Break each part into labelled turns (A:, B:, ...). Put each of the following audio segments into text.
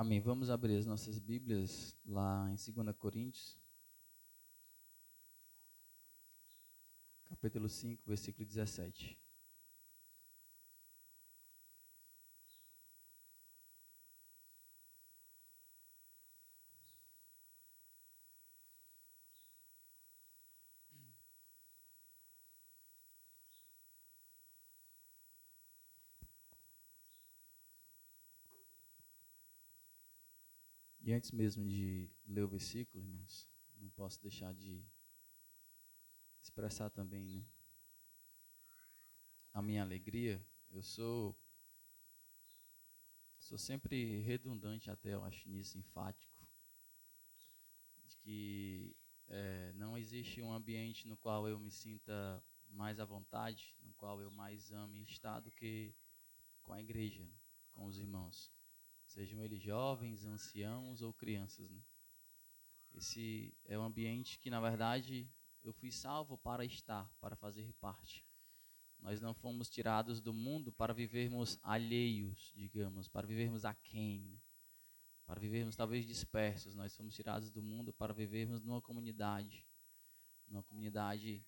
A: Amém. Vamos abrir as nossas Bíblias lá em 2 Coríntios, capítulo 5, versículo 17. E antes mesmo de ler o versículo, irmãos, não posso deixar de expressar também, né, a minha alegria. Eu sou sempre redundante até, eu acho nisso, enfático, de que não existe um ambiente no qual eu me sinta mais à vontade, no qual eu mais ame estar do que com a igreja, né, com os irmãos. Sejam eles jovens, anciãos ou crianças, né? Esse é um ambiente que, na verdade, eu fui salvo para estar, para fazer parte. Nós não fomos tirados do mundo para vivermos alheios, digamos, para vivermos aquém, né? Para vivermos talvez dispersos. Nós fomos tirados do mundo para vivermos numa comunidade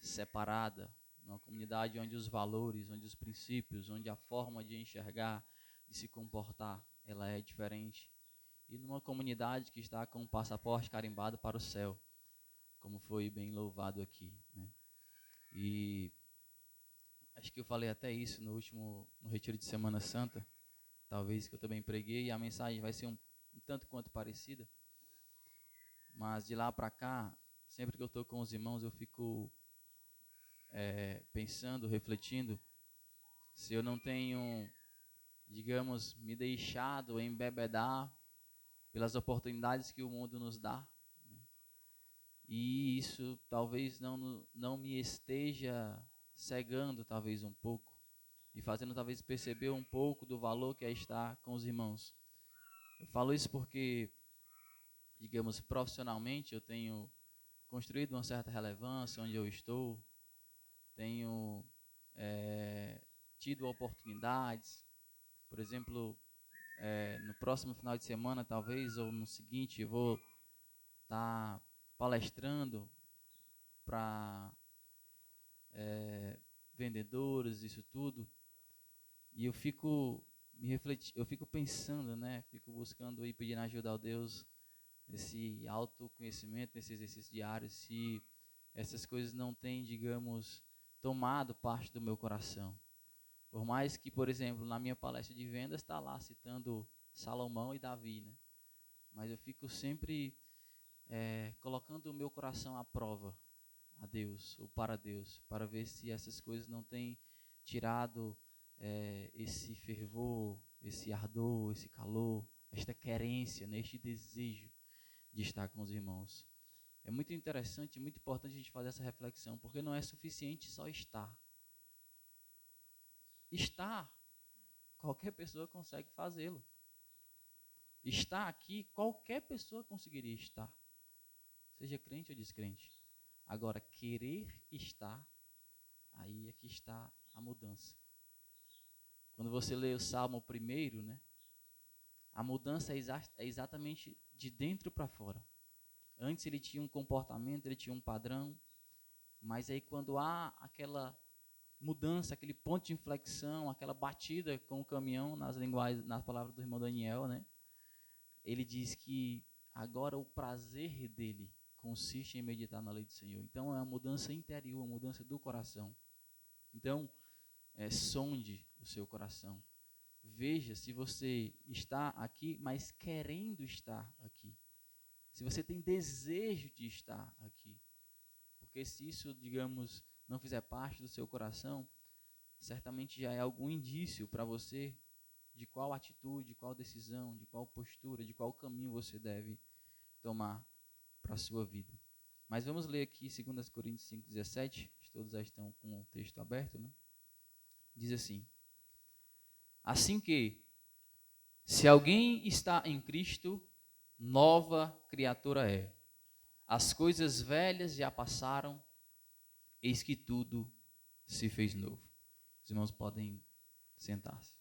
A: separada, numa comunidade onde os valores, onde os princípios, onde a forma de enxergar, de se comportar, ela é diferente. E numa comunidade que está com o passaporte carimbado para o céu, como foi bem louvado aqui, né? E acho que eu falei até isso no retiro de Semana Santa, talvez que eu também preguei, e a mensagem vai ser um tanto quanto parecida, mas de lá para cá, sempre que eu estou com os irmãos, eu fico pensando, refletindo, se eu não tenho, digamos, me deixado embebedar pelas oportunidades que o mundo nos dá, né? E isso talvez não me esteja cegando talvez um pouco, e fazendo talvez perceber um pouco do valor que é estar com os irmãos. Eu falo isso porque, digamos, profissionalmente eu tenho construído uma certa relevância onde eu estou, tenho tido oportunidades, por exemplo, no próximo final de semana talvez, ou no seguinte, eu vou estar palestrando para vendedores, isso tudo, e eu fico pensando, né, fico buscando e pedindo ajuda ao Deus nesse autoconhecimento, nesse exercício diário, se essas coisas não têm, digamos, tomado parte do meu coração. Por mais que, por exemplo, na minha palestra de vendas está lá citando Salomão e Davi, né? Mas eu fico sempre colocando o meu coração à prova a Deus, ou para Deus, para ver se essas coisas não têm tirado esse fervor, esse ardor, esse calor, esta querência, né, este desejo de estar com os irmãos. É muito interessante, muito importante a gente fazer essa reflexão, porque não é suficiente só estar. Estar, qualquer pessoa consegue fazê-lo. Estar aqui, qualquer pessoa conseguiria estar, seja crente ou descrente. Agora, querer estar, aí é que está a mudança. Quando você lê o Salmo primeiro, né, a mudança é exatamente de dentro para fora. Antes ele tinha um comportamento, ele tinha um padrão, mas aí quando há aquela mudança, aquele ponto de inflexão, aquela batida com o caminhão, nas palavras do irmão Daniel, né, ele diz que agora o prazer dele consiste em meditar na lei do Senhor. Então é uma mudança interior, uma mudança do coração. Então, sonde o seu coração. Veja se você está aqui, mas querendo estar aqui. Se você tem desejo de estar aqui. Porque se isso, digamos, não fizer parte do seu coração, certamente já é algum indício para você de qual atitude, de qual decisão, de qual postura, de qual caminho você deve tomar para a sua vida. Mas vamos ler aqui 2 Coríntios 5,17, todos já estão com o texto aberto, né? Diz assim: assim que, se alguém está em Cristo, nova criatura é. As coisas velhas já passaram, eis que tudo se fez novo. Os irmãos podem sentar-se.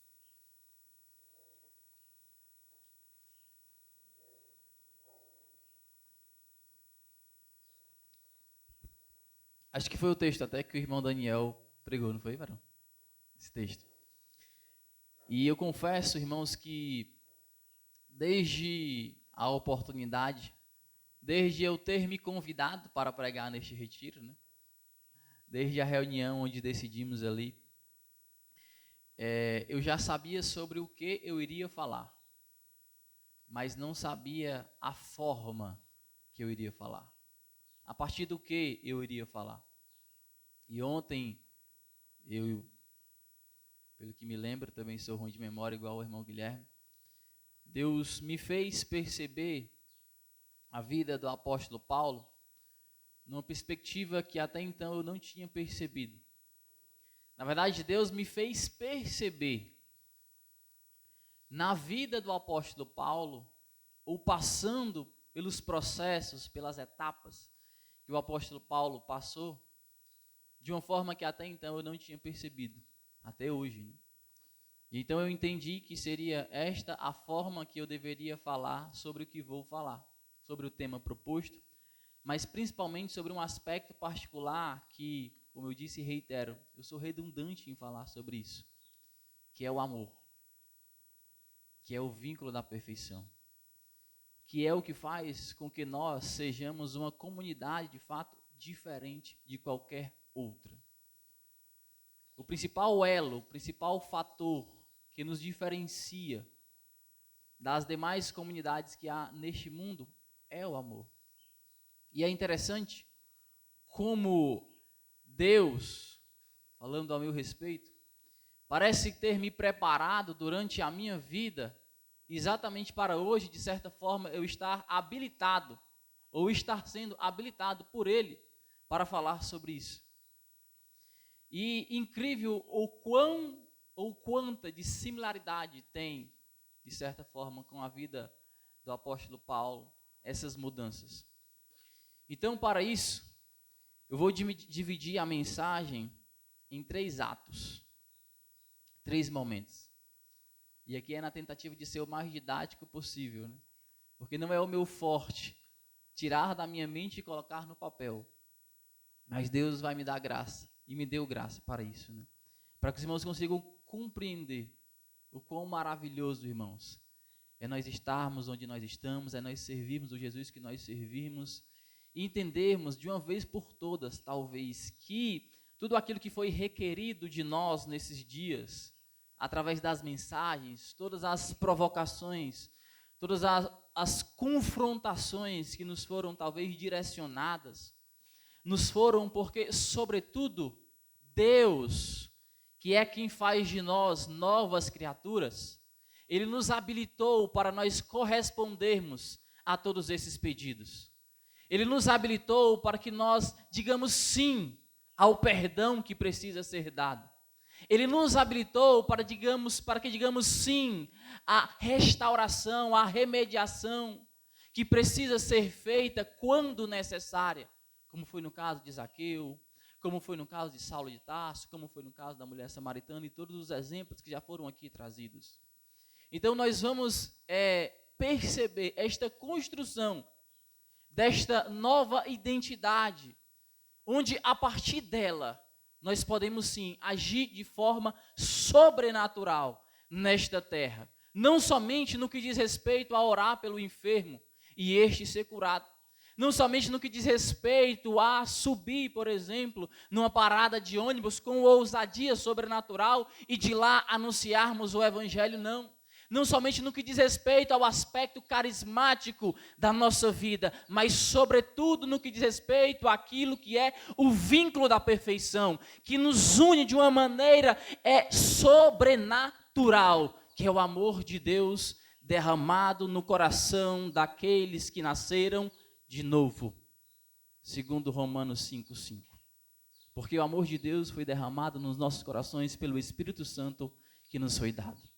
A: Acho que foi o texto até que o irmão Daniel pregou, não foi, varão? Esse texto. E eu confesso, irmãos, que desde a oportunidade, desde eu ter me convidado para pregar neste retiro, né? Desde a reunião onde decidimos ali, eu já sabia sobre o que eu iria falar, mas não sabia a forma que eu iria falar, a partir do que eu iria falar. E ontem, pelo que me lembro, também sou ruim de memória, igual o irmão Guilherme, Deus me fez perceber a vida do apóstolo Paulo numa perspectiva que até então eu não tinha percebido. Na verdade, Deus me fez perceber na vida do apóstolo Paulo, ou passando pelos processos, pelas etapas que o apóstolo Paulo passou, de uma forma que até então eu não tinha percebido, até hoje, né? Então eu entendi que seria esta a forma que eu deveria falar sobre o que vou falar, sobre o tema proposto, mas principalmente sobre um aspecto particular que, como eu disse e reitero, eu sou redundante em falar sobre isso, que é o amor, que é o vínculo da perfeição, que é o que faz com que nós sejamos uma comunidade de fato diferente de qualquer outra. O principal elo, o principal fator que nos diferencia das demais comunidades que há neste mundo é o amor. E é interessante como Deus, falando ao meu respeito, parece ter me preparado durante a minha vida exatamente para hoje, de certa forma, eu estar habilitado, ou estar sendo habilitado por Ele para falar sobre isso. E incrível ou quanta de similaridade tem, de certa forma, com a vida do apóstolo Paulo, essas mudanças. Então, para isso, eu vou dividir a mensagem em 3 atos, 3 momentos. E aqui é na tentativa de ser o mais didático possível, né? Porque não é o meu forte tirar da minha mente e colocar no papel. Mas Deus vai me dar graça, e me deu graça para isso, né? Para que os irmãos consigam compreender o quão maravilhoso, irmãos, é nós estarmos onde nós estamos, é nós servirmos o Jesus que nós servimos, e entendermos de uma vez por todas, talvez, que tudo aquilo que foi requerido de nós nesses dias, através das mensagens, todas as provocações, todas as confrontações que nos foram talvez direcionadas, nos foram porque, sobretudo, Deus, que é quem faz de nós novas criaturas, Ele nos habilitou para nós correspondermos a todos esses pedidos. Ele nos habilitou para que nós digamos sim ao perdão que precisa ser dado. Ele nos habilitou para que digamos sim à restauração, à remediação que precisa ser feita quando necessária, como foi no caso de Zaqueu, como foi no caso de Saulo de Tarso, como foi no caso da mulher samaritana e todos os exemplos que já foram aqui trazidos. Então nós vamos perceber esta construção desta nova identidade, onde a partir dela nós podemos sim agir de forma sobrenatural nesta terra, não somente no que diz respeito a orar pelo enfermo e este ser curado, não somente no que diz respeito a subir, por exemplo, numa parada de ônibus com ousadia sobrenatural e de lá anunciarmos o evangelho, não somente no que diz respeito ao aspecto carismático da nossa vida, mas sobretudo no que diz respeito àquilo que é o vínculo da perfeição, que nos une de uma maneira sobrenatural, que é o amor de Deus derramado no coração daqueles que nasceram de novo, segundo Romanos 5:5. Porque o amor de Deus foi derramado nos nossos corações pelo Espírito Santo que nos foi dado.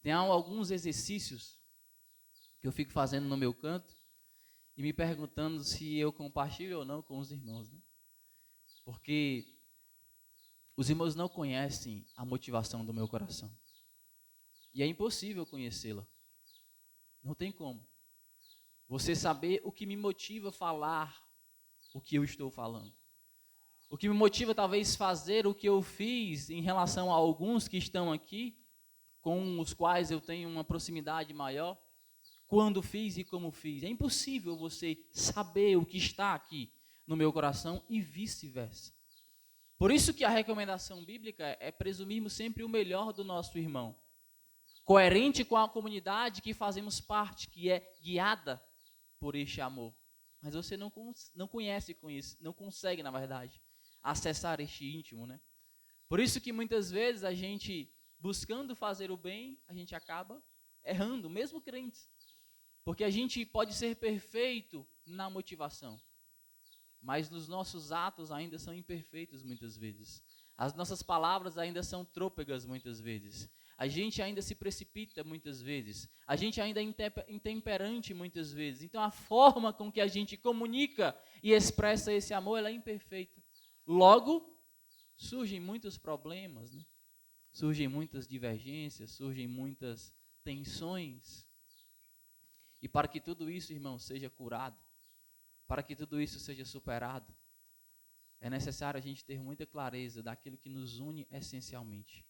A: Tem alguns exercícios que eu fico fazendo no meu canto e me perguntando se eu compartilho ou não com os irmãos, né? Porque os irmãos não conhecem a motivação do meu coração. E é impossível conhecê-la. Não tem como. Você saber o que me motiva a falar o que eu estou falando. O que me motiva talvez fazer o que eu fiz em relação a alguns que estão aqui, com os quais eu tenho uma proximidade maior, quando fiz e como fiz. É impossível você saber o que está aqui no meu coração e vice-versa. Por isso que a recomendação bíblica é presumirmos sempre o melhor do nosso irmão, coerente com a comunidade que fazemos parte, que é guiada por este amor. Mas você não conhece com isso, não consegue, na verdade, acessar este íntimo, né? Por isso que muitas vezes a gente, buscando fazer o bem, a gente acaba errando, mesmo crentes. Porque a gente pode ser perfeito na motivação, mas nos nossos atos ainda são imperfeitos muitas vezes. As nossas palavras ainda são trôpegas muitas vezes. A gente ainda se precipita muitas vezes. A gente ainda é intemperante muitas vezes. Então a forma com que a gente comunica e expressa esse amor, ela é imperfeita. Logo, surgem muitos problemas, né? Surgem muitas divergências, surgem muitas tensões. E para que tudo isso, irmão, seja curado, para que tudo isso seja superado, é necessário a gente ter muita clareza daquilo que nos une essencialmente,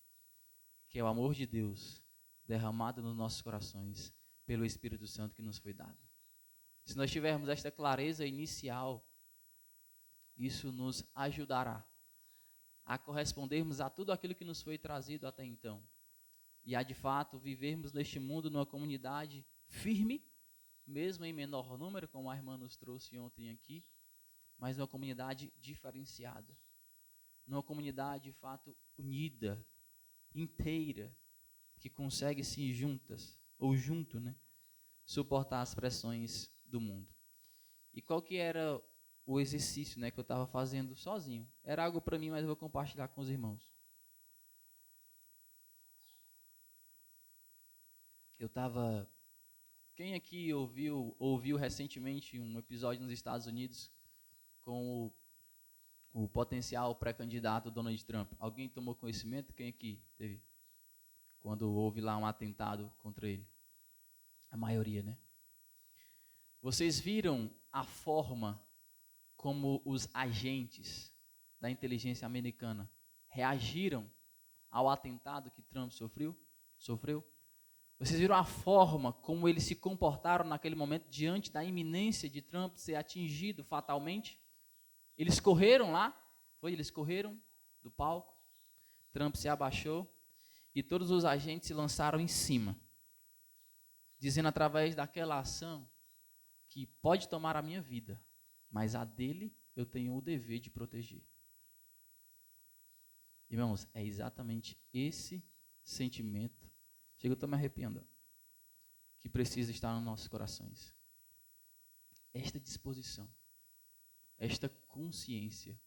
A: que é o amor de Deus derramado nos nossos corações pelo Espírito Santo que nos foi dado. Se nós tivermos esta clareza inicial, isso nos ajudará a correspondermos a tudo aquilo que nos foi trazido até então e a de fato vivermos neste mundo numa comunidade firme, mesmo em menor número, como a irmã nos trouxe ontem aqui, mas numa comunidade diferenciada, numa comunidade de fato unida, inteira, que consegue se juntas, ou junto, né, suportar as pressões do mundo. E qual que era o exercício, né, que eu estava fazendo sozinho? Era algo para mim, mas eu vou compartilhar com os irmãos. Eu estava... Quem aqui ouviu recentemente um episódio nos Estados Unidos com o potencial pré-candidato Donald Trump? Alguém tomou conhecimento? Quem aqui teve? Quando houve lá um atentado contra ele. A maioria, né? Vocês viram a forma como os agentes da inteligência americana reagiram ao atentado que Trump sofreu? Vocês viram a forma como eles se comportaram naquele momento diante da iminência de Trump ser atingido fatalmente? Eles correram lá, eles correram do palco, Trump se abaixou e todos os agentes se lançaram em cima, dizendo através daquela ação que pode tomar a minha vida, mas a dele eu tenho o dever de proteger. Irmãos, é exatamente esse sentimento, chega, eu estou me arrepiando, que precisa estar nos nossos corações. Esta disposição, esta consciência.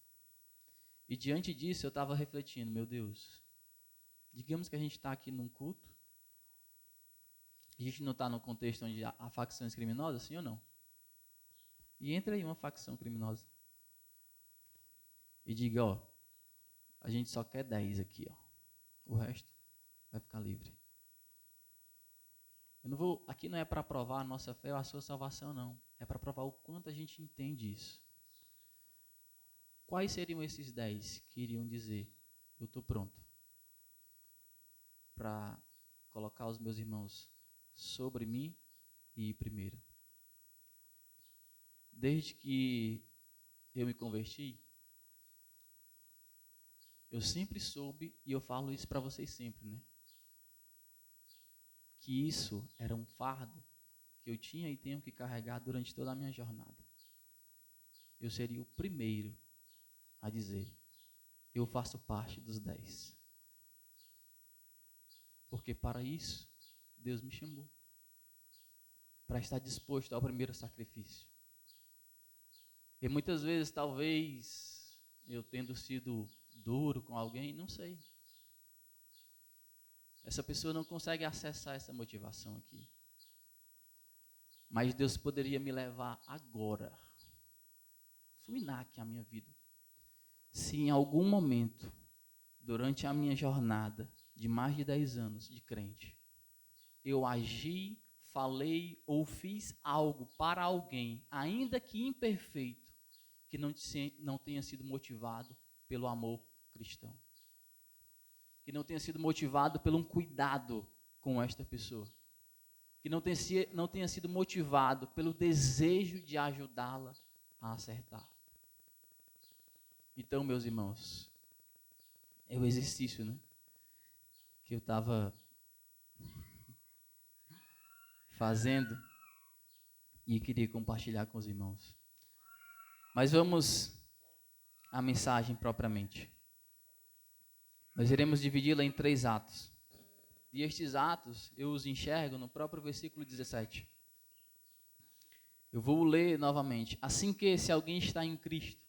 A: E diante disso eu estava refletindo, meu Deus, digamos que a gente está aqui num culto, a gente não está num contexto onde há facções criminosas, sim ou não? E entra aí uma facção criminosa e diga, ó, a gente só quer 10 aqui, ó, o resto vai ficar livre. Aqui não é para provar a nossa fé ou a sua salvação, não. É para provar o quanto a gente entende isso. Quais seriam esses 10 que iriam dizer, eu estou pronto para colocar os meus irmãos sobre mim e ir primeiro? Desde que eu me converti, eu sempre soube, e eu falo isso para vocês sempre, né? Que isso era um fardo que eu tinha e tenho que carregar durante toda a minha jornada. Eu seria o primeiro a dizer, eu faço parte dos 10. Porque para isso, Deus me chamou. Para estar disposto ao primeiro sacrifício. E muitas vezes, talvez, eu tendo sido duro com alguém, não sei. Essa pessoa não consegue acessar essa motivação aqui. Mas Deus poderia me levar agora, fluinar aqui a minha vida. Se em algum momento, durante a minha jornada de mais de 10 anos de crente, eu agi, falei ou fiz algo para alguém, ainda que imperfeito, que não tenha sido motivado pelo amor cristão. Que não tenha sido motivado por um cuidado com esta pessoa. Que não tenha sido motivado pelo desejo de ajudá-la a acertar. Então, meus irmãos, é o exercício, né? Que eu estava fazendo e queria compartilhar com os irmãos. Mas vamos à mensagem propriamente. Nós iremos dividi-la em 3 atos. E estes atos eu os enxergo no próprio versículo 17. Eu vou ler novamente. Assim que, se alguém está em Cristo,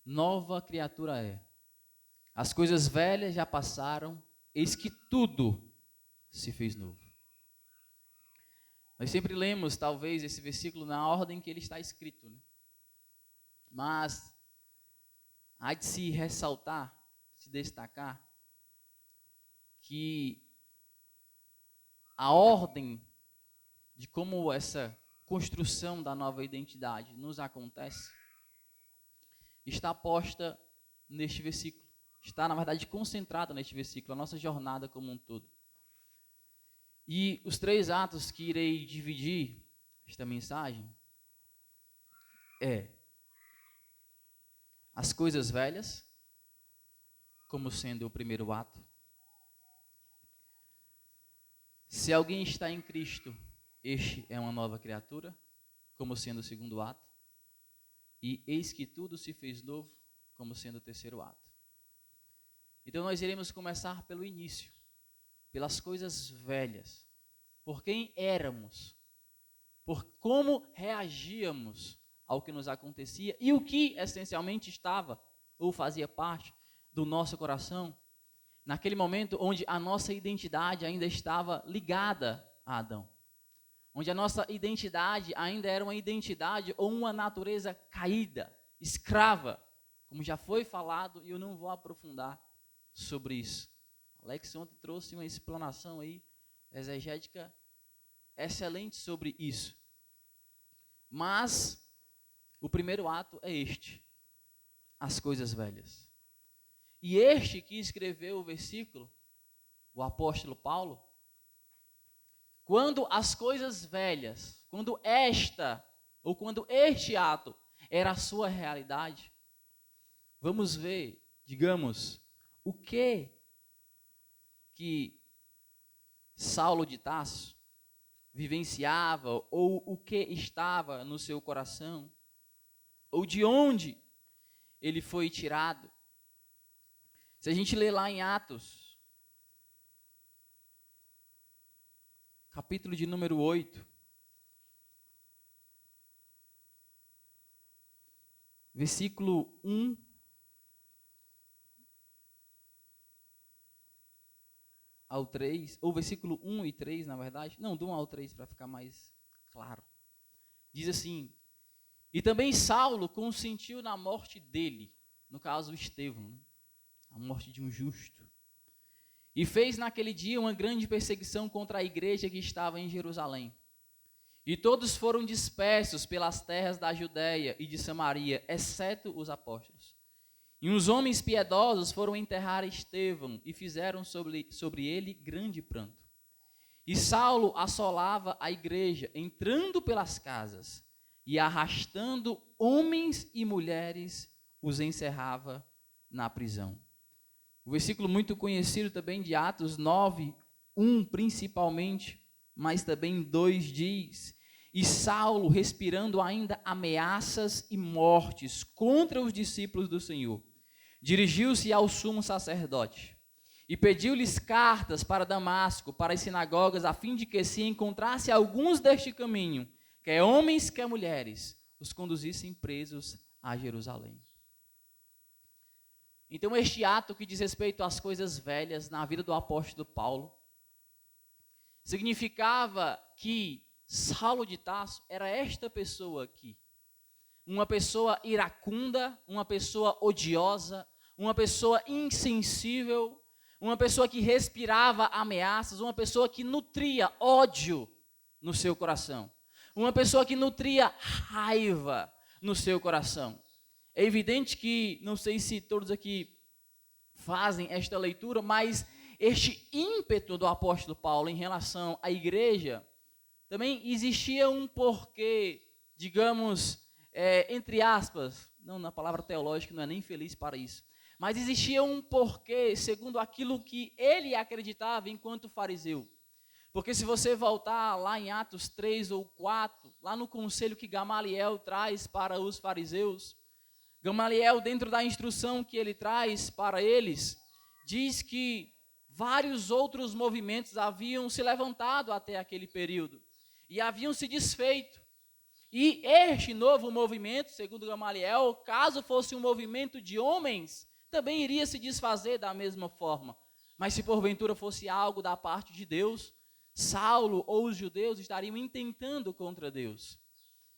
A: nova criatura é. As coisas velhas já passaram, eis que tudo se fez novo. Nós sempre lemos, talvez, esse versículo na ordem que ele está escrito, né? Mas há de se ressaltar, se destacar, que a ordem de como essa construção da nova identidade nos acontece está posta neste versículo. Está, na verdade, concentrada neste versículo, a nossa jornada como um todo. E os 3 atos que irei dividir esta mensagem é as coisas velhas, como sendo o primeiro ato. Se alguém está em Cristo, este é uma nova criatura, como sendo o segundo ato. E eis que tudo se fez novo, como sendo o terceiro ato. Então nós iremos começar pelo início, pelas coisas velhas, por quem éramos, por como reagíamos ao que nos acontecia e o que essencialmente estava ou fazia parte do nosso coração, naquele momento onde a nossa identidade ainda estava ligada a Adão, onde a nossa identidade ainda era uma identidade ou uma natureza caída, escrava, como já foi falado, e eu não vou aprofundar sobre isso. Alex ontem trouxe uma explanação aí, exegética, excelente sobre isso. Mas o primeiro ato é este, as coisas velhas. E este que escreveu o versículo, o apóstolo Paulo, quando as coisas velhas, quando esta, ou quando este ato era a sua realidade, vamos ver, digamos, o que Saulo de Tarso vivenciava, ou o que estava no seu coração, ou de onde ele foi tirado. Se a gente ler lá em Atos, capítulo de número 8, versículo 1 ao 3, ou versículo 1 e 3, na verdade, não, do 1 ao 3, para ficar mais claro. Diz assim: e também Saulo consentiu na morte dele, no caso Estevão, né? A morte de um justo. E fez naquele dia uma grande perseguição contra a igreja que estava em Jerusalém. E todos foram dispersos pelas terras da Judéia e de Samaria, exceto os apóstolos. E uns homens piedosos foram enterrar Estevão e fizeram sobre ele grande pranto. E Saulo assolava a igreja, entrando pelas casas e arrastando homens e mulheres, os encerrava na prisão. O versículo muito conhecido também de Atos 9, 1 principalmente, mas também 2 diz: e Saulo, respirando ainda ameaças e mortes contra os discípulos do Senhor, dirigiu-se ao sumo sacerdote e pediu-lhes cartas para Damasco, para as sinagogas, a fim de que, se encontrasse alguns deste caminho, quer homens, quer mulheres, os conduzissem presos a Jerusalém. Então, este ato que diz respeito às coisas velhas na vida do apóstolo Paulo, significava que Saulo de Tarso era esta pessoa aqui. Uma pessoa iracunda, uma pessoa odiosa, uma pessoa insensível, uma pessoa que respirava ameaças, uma pessoa que nutria ódio no seu coração, uma pessoa que nutria raiva no seu coração. É evidente que, não sei se todos aqui fazem esta leitura, mas este ímpeto do apóstolo Paulo em relação à igreja, também existia um porquê, digamos, entre aspas, não na palavra teológica, não é nem feliz para isso, mas existia um porquê segundo aquilo que ele acreditava enquanto fariseu. Porque se você voltar lá em Atos 3 ou 4, lá no conselho que Gamaliel traz para os fariseus, Gamaliel, dentro da instrução que ele traz para eles, diz que vários outros movimentos haviam se levantado até aquele período e haviam se desfeito. E este novo movimento, segundo Gamaliel, caso fosse um movimento de homens, também iria se desfazer da mesma forma. Mas se porventura fosse algo da parte de Deus, Saulo ou os judeus estariam intentando contra Deus.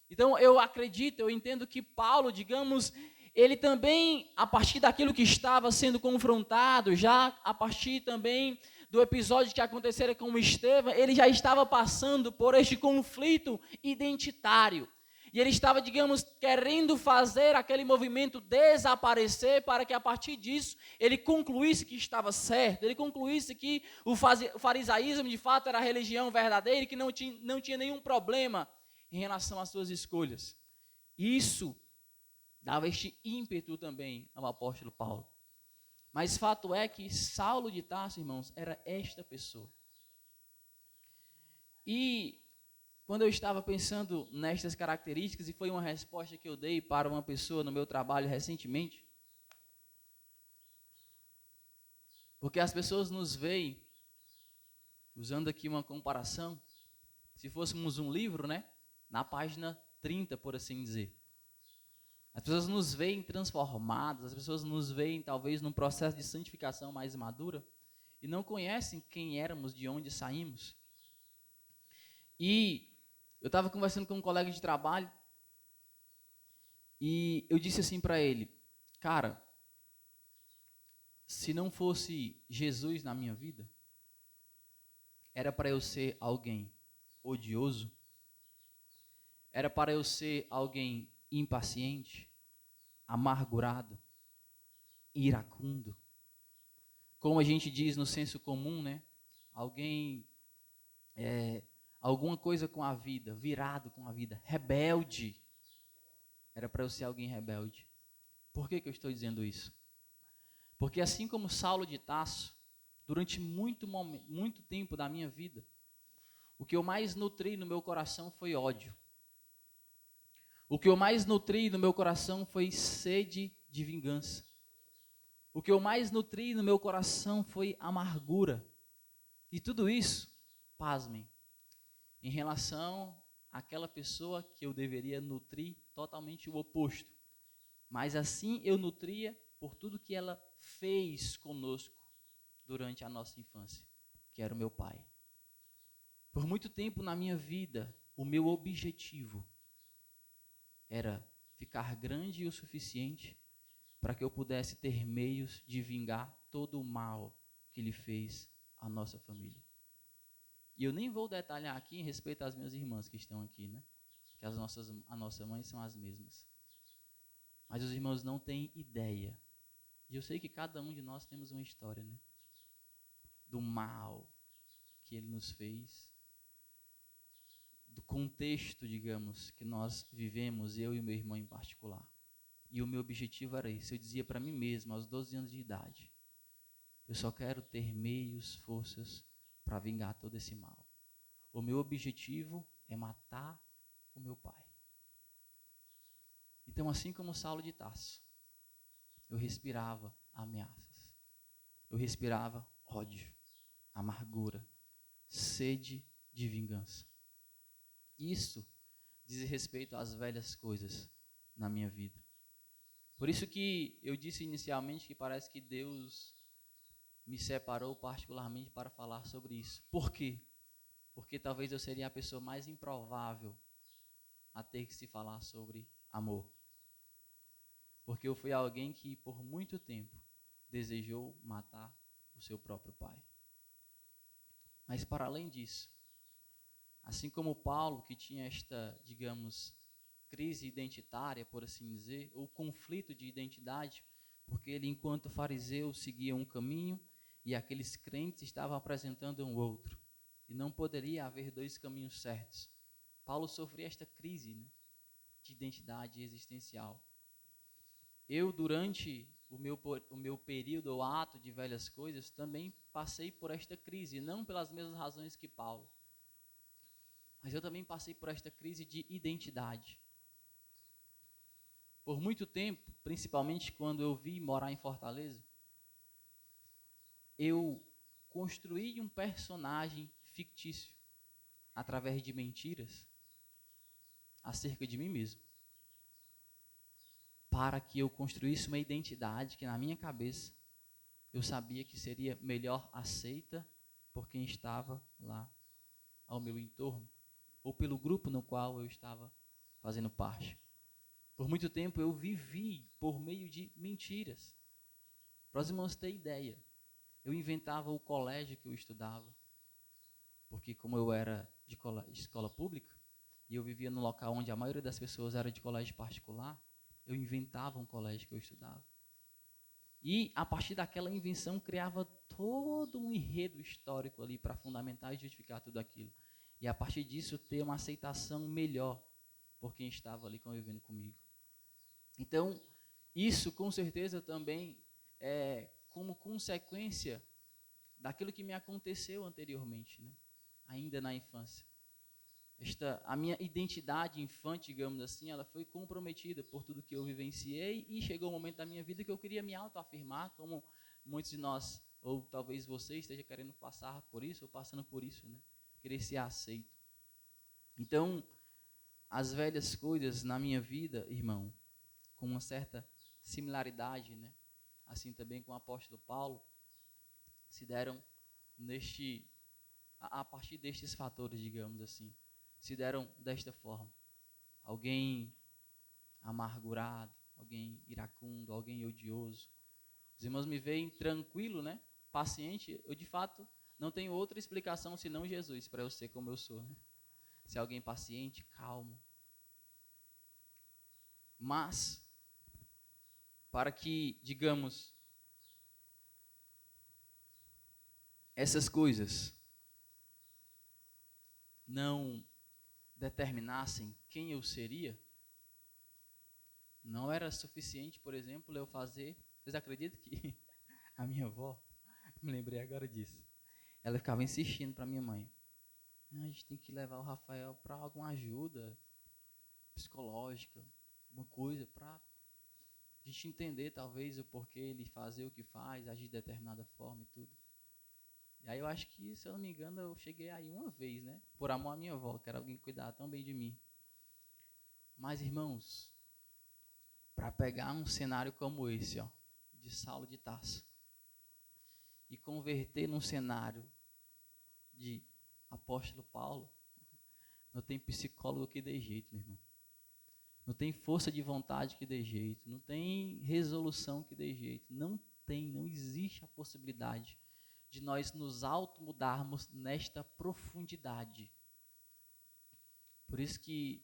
A: Então eu acredito, eu entendo que Paulo, digamos, ele também, a partir daquilo que estava sendo confrontado, já a partir também do episódio que acontecera com Estevão, ele já estava passando por este conflito identitário. E ele estava, digamos, querendo fazer aquele movimento desaparecer para que a partir disso ele concluísse que estava certo, ele concluísse que o farisaísmo de fato era a religião verdadeira e que não tinha nenhum problema em relação às suas escolhas. Isso dava este ímpeto também ao apóstolo Paulo. Mas fato é que Saulo de Tarso, irmãos, era esta pessoa. E quando eu estava pensando nestas características, e foi uma resposta que eu dei para uma pessoa no meu trabalho recentemente, porque as pessoas nos veem, usando aqui uma comparação, se fôssemos um livro, né, na página 30, por assim dizer. As pessoas nos veem transformados, as pessoas nos veem talvez num processo de santificação mais madura, e não conhecem quem éramos, de onde saímos. E eu estava conversando com um colega de trabalho e eu disse assim para ele, cara, se não fosse Jesus na minha vida, era para eu ser alguém odioso, era para eu ser alguém impaciente, amargurado, iracundo, como a gente diz no senso comum, né? Alguém alguma coisa com a vida, virado com a vida, rebelde. Era para eu ser alguém rebelde. Por que eu estou dizendo isso? Porque assim como Saulo de Tarso, durante muito tempo da minha vida, o que eu mais nutri no meu coração foi ódio. O que eu mais nutri no meu coração foi sede de vingança. O que eu mais nutri no meu coração foi amargura. E tudo isso, pasmem, em relação àquela pessoa que eu deveria nutrir totalmente o oposto. Mas assim eu nutria por tudo que ela fez conosco durante a nossa infância, que era o meu pai. Por muito tempo na minha vida, o meu objetivo era ficar grande o suficiente para que eu pudesse ter meios de vingar todo o mal que ele fez à nossa família. E eu nem vou detalhar aqui em respeito às minhas irmãs que estão aqui, né? Que a nossa mãe são as mesmas. Mas os irmãos não têm ideia. E eu sei que cada um de nós temos uma história, né? Do mal que ele nos fez, do contexto, digamos, que nós vivemos, eu e meu irmão em particular. E o meu objetivo era esse. Eu dizia para mim mesmo, aos 12 anos de idade, eu só quero ter meios, forças para vingar todo esse mal. O meu objetivo é matar o meu pai. Então, assim como Saulo de Tarso, eu respirava ameaças. Eu respirava ódio, amargura, sede de vingança. Isso diz respeito às velhas coisas na minha vida. Por isso que eu disse inicialmente que parece que Deus me separou particularmente para falar sobre isso. Por quê? Porque talvez eu seria a pessoa mais improvável a ter que se falar sobre amor. Porque eu fui alguém que por muito tempo desejou matar o seu próprio pai. Mas para além disso, assim como Paulo, que tinha esta, digamos, crise identitária, por assim dizer, ou conflito de identidade, porque ele, enquanto fariseu, seguia um caminho e aqueles crentes estavam apresentando um outro. E não poderia haver dois caminhos certos. Paulo sofria esta crise, né, de identidade existencial. Eu, durante o meu período ou ato de velhas coisas, também passei por esta crise, não pelas mesmas razões que Paulo. Mas eu também passei por esta crise de identidade. Por muito tempo, principalmente quando eu vim morar em Fortaleza, eu construí um personagem fictício através de mentiras acerca de mim mesmo, para que eu construísse uma identidade que na minha cabeça eu sabia que seria melhor aceita por quem estava lá ao meu entorno, ou pelo grupo no qual eu estava fazendo parte. Por muito tempo eu vivi por meio de mentiras. Para os irmãos terem ideia, eu inventava o colégio que eu estudava, porque como eu era de escola pública, e eu vivia num local onde a maioria das pessoas era de colégio particular, eu inventava um colégio que eu estudava. E a partir daquela invenção criava todo um enredo histórico ali para fundamentar e justificar tudo aquilo. E a partir disso ter uma aceitação melhor por quem estava ali convivendo comigo. Então, isso com certeza também é como consequência daquilo que me aconteceu anteriormente, né? Ainda na infância. A minha identidade infante, digamos assim, ela foi comprometida por tudo que eu vivenciei e chegou um momento da minha vida que eu queria me autoafirmar, como muitos de nós, ou talvez você esteja querendo passar por isso, ou passando por isso, né? Querer ser aceito. Então, as velhas coisas na minha vida, irmão, com uma certa similaridade, né? Assim também com o apóstolo Paulo, se deram a partir destes fatores, digamos assim, se deram desta forma. Alguém amargurado, alguém iracundo, alguém odioso. Os irmãos me veem tranquilo, né? Paciente. Eu, de fato, não tenho outra explicação senão Jesus para eu ser como eu sou, né? Ser alguém paciente, calmo. Mas, para que, digamos, essas coisas não determinassem quem eu seria, não era suficiente, por exemplo, eu fazer... Vocês acreditam que a minha avó, me lembrei agora disso, ela ficava insistindo para minha mãe, a gente tem que levar o Rafael para alguma ajuda psicológica, alguma coisa, para a gente entender talvez o porquê ele fazer o que faz, agir de determinada forma e tudo. E aí eu acho que, se eu não me engano, eu cheguei aí uma vez, né? Por amor à minha avó, que era alguém que cuidava tão bem de mim. Mas, irmãos, para pegar um cenário como esse, ó, de Saulo de Tarso, e converter num cenário de apóstolo Paulo, não tem psicólogo que dê jeito, meu irmão. Não tem força de vontade que dê jeito. Não tem resolução que dê jeito. Não existe a possibilidade de nós nos automudarmos nesta profundidade. Por isso que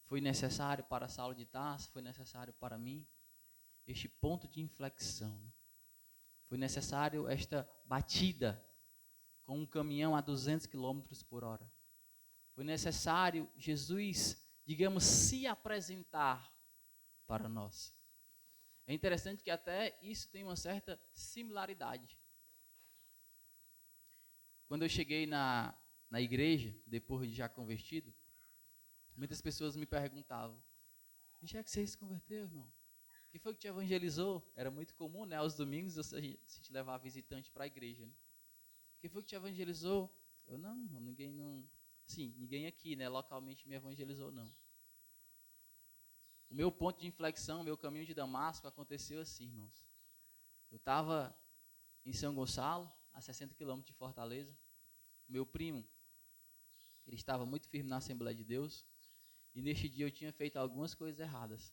A: foi necessário para Saulo de Tarso, foi necessário para mim, este ponto de inflexão. Foi necessário esta batida com um caminhão a 200 km por hora. Foi necessário Jesus, digamos, se apresentar para nós. É interessante que até isso tem uma certa similaridade. Quando eu cheguei na igreja, depois de já convertido, muitas pessoas me perguntavam, onde é que você se converteu, irmão? Quem foi que te evangelizou? Era muito comum, né, aos domingos, a gente levar visitante para a igreja. Né? Quem foi que te evangelizou? Eu, ninguém aqui, né, localmente me evangelizou, não. O meu ponto de inflexão, o meu caminho de Damasco aconteceu assim, irmãos. Eu estava em São Gonçalo, a 60 quilômetros de Fortaleza. Meu primo, ele estava muito firme na Assembleia de Deus. E neste dia eu tinha feito algumas coisas erradas.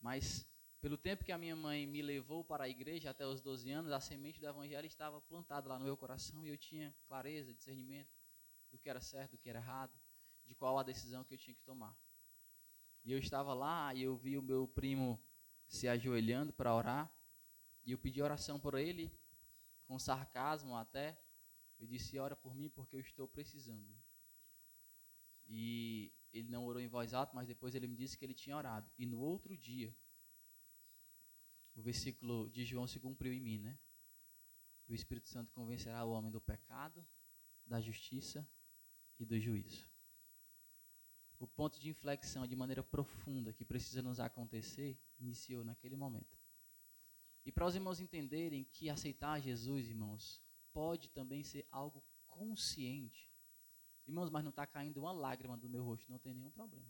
A: Mas, pelo tempo que a minha mãe me levou para a igreja, até os 12 anos, a semente do evangelho estava plantada lá no meu coração. E eu tinha clareza, discernimento do que era certo, do que era errado, de qual a decisão que eu tinha que tomar. E eu estava lá e eu vi o meu primo se ajoelhando para orar. E eu pedi oração por ele, com sarcasmo até. Eu disse, ora por mim porque eu estou precisando. E ele não orou em voz alta, mas depois ele me disse que ele tinha orado. E no outro dia, o versículo de João se cumpriu em mim, né? O Espírito Santo convencerá o homem do pecado, da justiça e do juízo. O ponto de inflexão de maneira profunda que precisa nos acontecer, iniciou naquele momento. E para os irmãos entenderem que aceitar Jesus, irmãos, pode também ser algo consciente. Irmãos, mas não está caindo uma lágrima do meu rosto, não tem nenhum problema.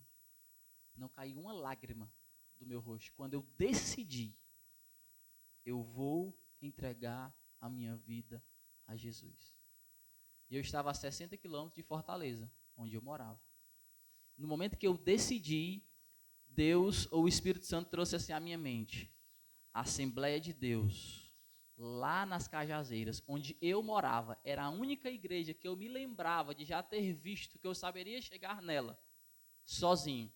A: Não caiu uma lágrima do meu rosto. Quando eu decidi, eu vou entregar a minha vida a Jesus. E eu estava a 60 quilômetros de Fortaleza, onde eu morava. No momento que eu decidi, Deus ou o Espírito Santo trouxe assim à minha mente. A Assembleia de Deus, lá nas Cajazeiras, onde eu morava, era a única igreja que eu me lembrava de já ter visto, que eu saberia chegar nela, sozinho.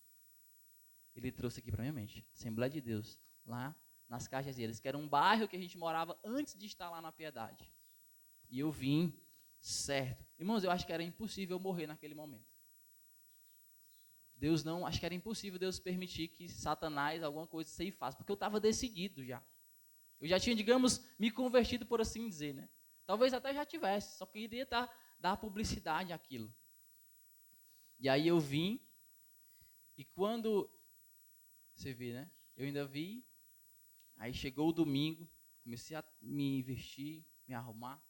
A: Ele trouxe aqui para minha mente, Assembleia de Deus, lá nas Cajazeiras, que era um bairro que a gente morava antes de estar lá na Piedade. E eu vim, certo. Irmãos, eu acho que era impossível eu morrer naquele momento. Deus não, acho que era impossível Deus permitir que Satanás, alguma coisa, ceifasse, porque eu estava decidido já. Eu já tinha, digamos, me convertido, por assim dizer, né? Talvez até já tivesse, só queria dar publicidade àquilo. E aí eu vim, e quando, você vê, né? Eu ainda vi, aí chegou o domingo, comecei a me vestir, me arrumar.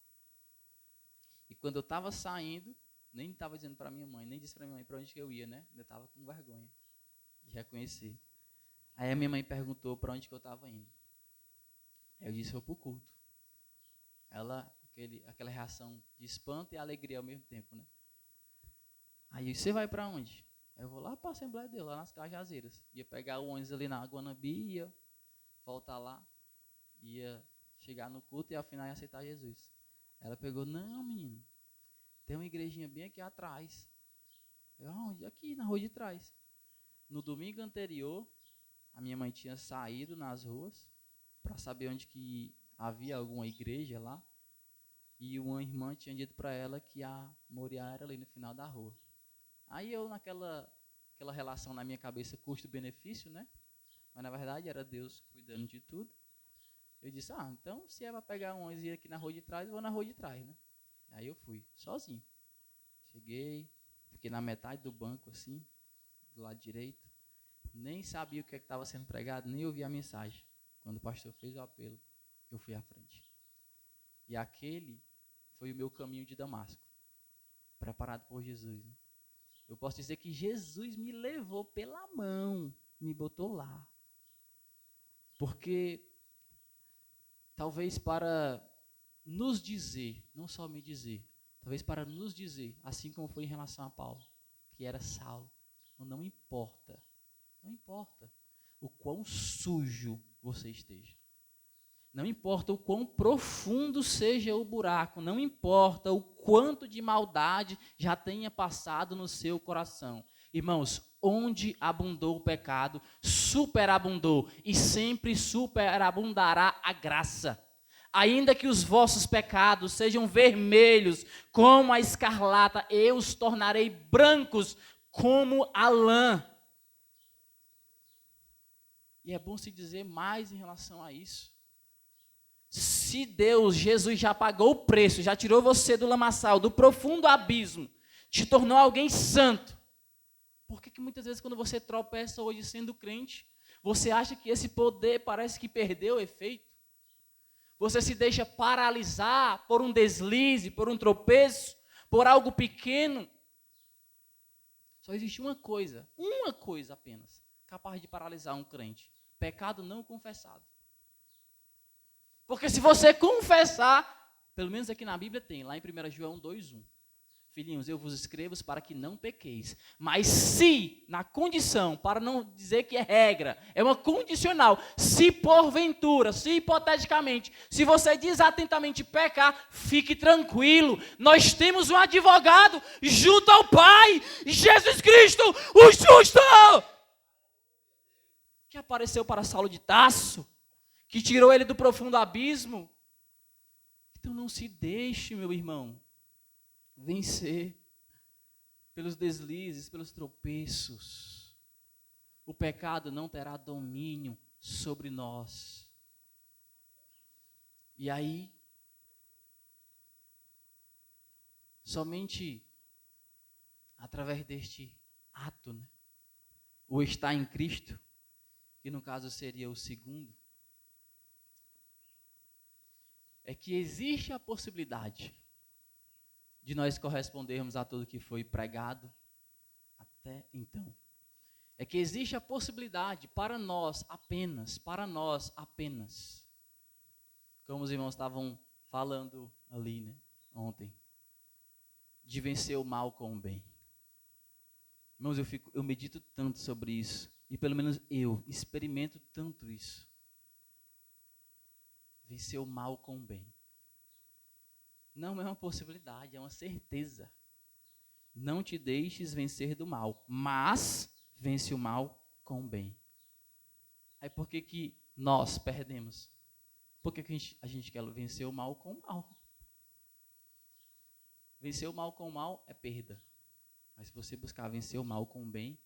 A: E quando eu estava saindo, nem estava dizendo para minha mãe, nem disse para minha mãe para onde que eu ia, né? Eu estava com vergonha de reconhecer. Aí a minha mãe perguntou para onde que eu estava indo. Aí eu disse, vou para o culto. Ela, aquela reação de espanto e alegria ao mesmo tempo, né? Aí você vai para onde? Eu vou lá para a Assembleia de Deus, lá nas Cajazeiras. Ia pegar o ônibus ali na Guanabi, ia voltar lá, ia chegar no culto e ao final ia aceitar Jesus. Ela pegou, não, menino, tem uma igrejinha bem aqui atrás. Eu, onde? Aqui, na rua de trás. No domingo anterior, a minha mãe tinha saído nas ruas para saber onde que havia alguma igreja lá. E uma irmã tinha dito para ela que a Moriá era ali no final da rua. Aí eu, naquela relação na minha cabeça, custo-benefício, né? Mas na verdade era Deus cuidando de tudo. Eu disse, então se é para pegar um ônibus e ir aqui na rua de trás, eu vou na rua de trás, né? Aí eu fui, sozinho. Cheguei, fiquei na metade do banco, assim, do lado direito. Nem sabia o que estava sendo pregado, nem ouvi a mensagem. Quando o pastor fez o apelo, eu fui à frente. E aquele foi o meu caminho de Damasco, preparado por Jesus. Né? Eu posso dizer que Jesus me levou pela mão, me botou lá. Porque, talvez para nos dizer, não só me dizer, talvez para nos dizer, assim como foi em relação a Paulo, que era Saulo, não importa o quão sujo você esteja, não importa o quão profundo seja o buraco, não importa o quanto de maldade já tenha passado no seu coração. Irmãos, onde abundou o pecado, superabundou e sempre superabundará a graça. Ainda que os vossos pecados sejam vermelhos como a escarlata, eu os tornarei brancos como a lã. E é bom se dizer mais em relação a isso. Se Deus, Jesus já pagou o preço, já tirou você do lamaçal, do profundo abismo, te tornou alguém santo, por que muitas vezes quando você tropeça hoje sendo crente, você acha que esse poder parece que perdeu o efeito? Você se deixa paralisar por um deslize, por um tropeço, por algo pequeno. Só existe uma coisa apenas, capaz de paralisar um crente: pecado não confessado. Porque se você confessar, pelo menos aqui na Bíblia tem, lá em 1 João 2:1. Filhinhos, eu vos escrevo para que não pequeis. Mas se, na condição, para não dizer que é regra, é uma condicional, se porventura, se hipoteticamente, se você desatentamente pecar, fique tranquilo. Nós temos um advogado junto ao Pai, Jesus Cristo, o justo. que apareceu para Saulo de Tarso, que tirou ele do profundo abismo. Então não se deixe, meu irmão, vencer pelos deslizes, pelos tropeços. O pecado não terá domínio sobre nós. E aí, somente através deste ato, né, o estar em Cristo, que no caso seria o segundo, é que existe a possibilidade de nós correspondermos a tudo que foi pregado até então. É que existe a possibilidade para nós apenas, como os irmãos estavam falando ali, né, ontem, de vencer o mal com o bem. Irmãos, eu medito tanto sobre isso, e pelo menos eu experimento tanto isso. Vencer o mal com o bem. Não é uma possibilidade, é uma certeza. Não te deixes vencer do mal, mas vence o mal com o bem. Aí por que nós perdemos? Porque a gente quer vencer o mal com o mal. Vencer o mal com o mal é perda. Mas se você buscar vencer o mal com o bem,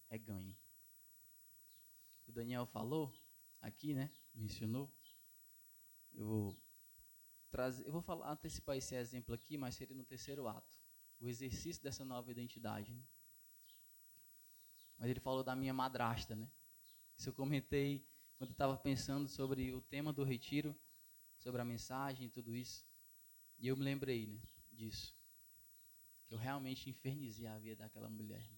A: é ganho. O Daniel falou aqui, né? Mencionou. Eu vou antecipar esse exemplo aqui, mas seria no terceiro ato. O exercício dessa nova identidade. Né? Mas ele falou da minha madrasta, né? Isso eu comentei quando eu estava pensando sobre o tema do retiro, sobre a mensagem e tudo isso. E eu me lembrei, né, disso. Que eu realmente infernizei a vida daquela mulher.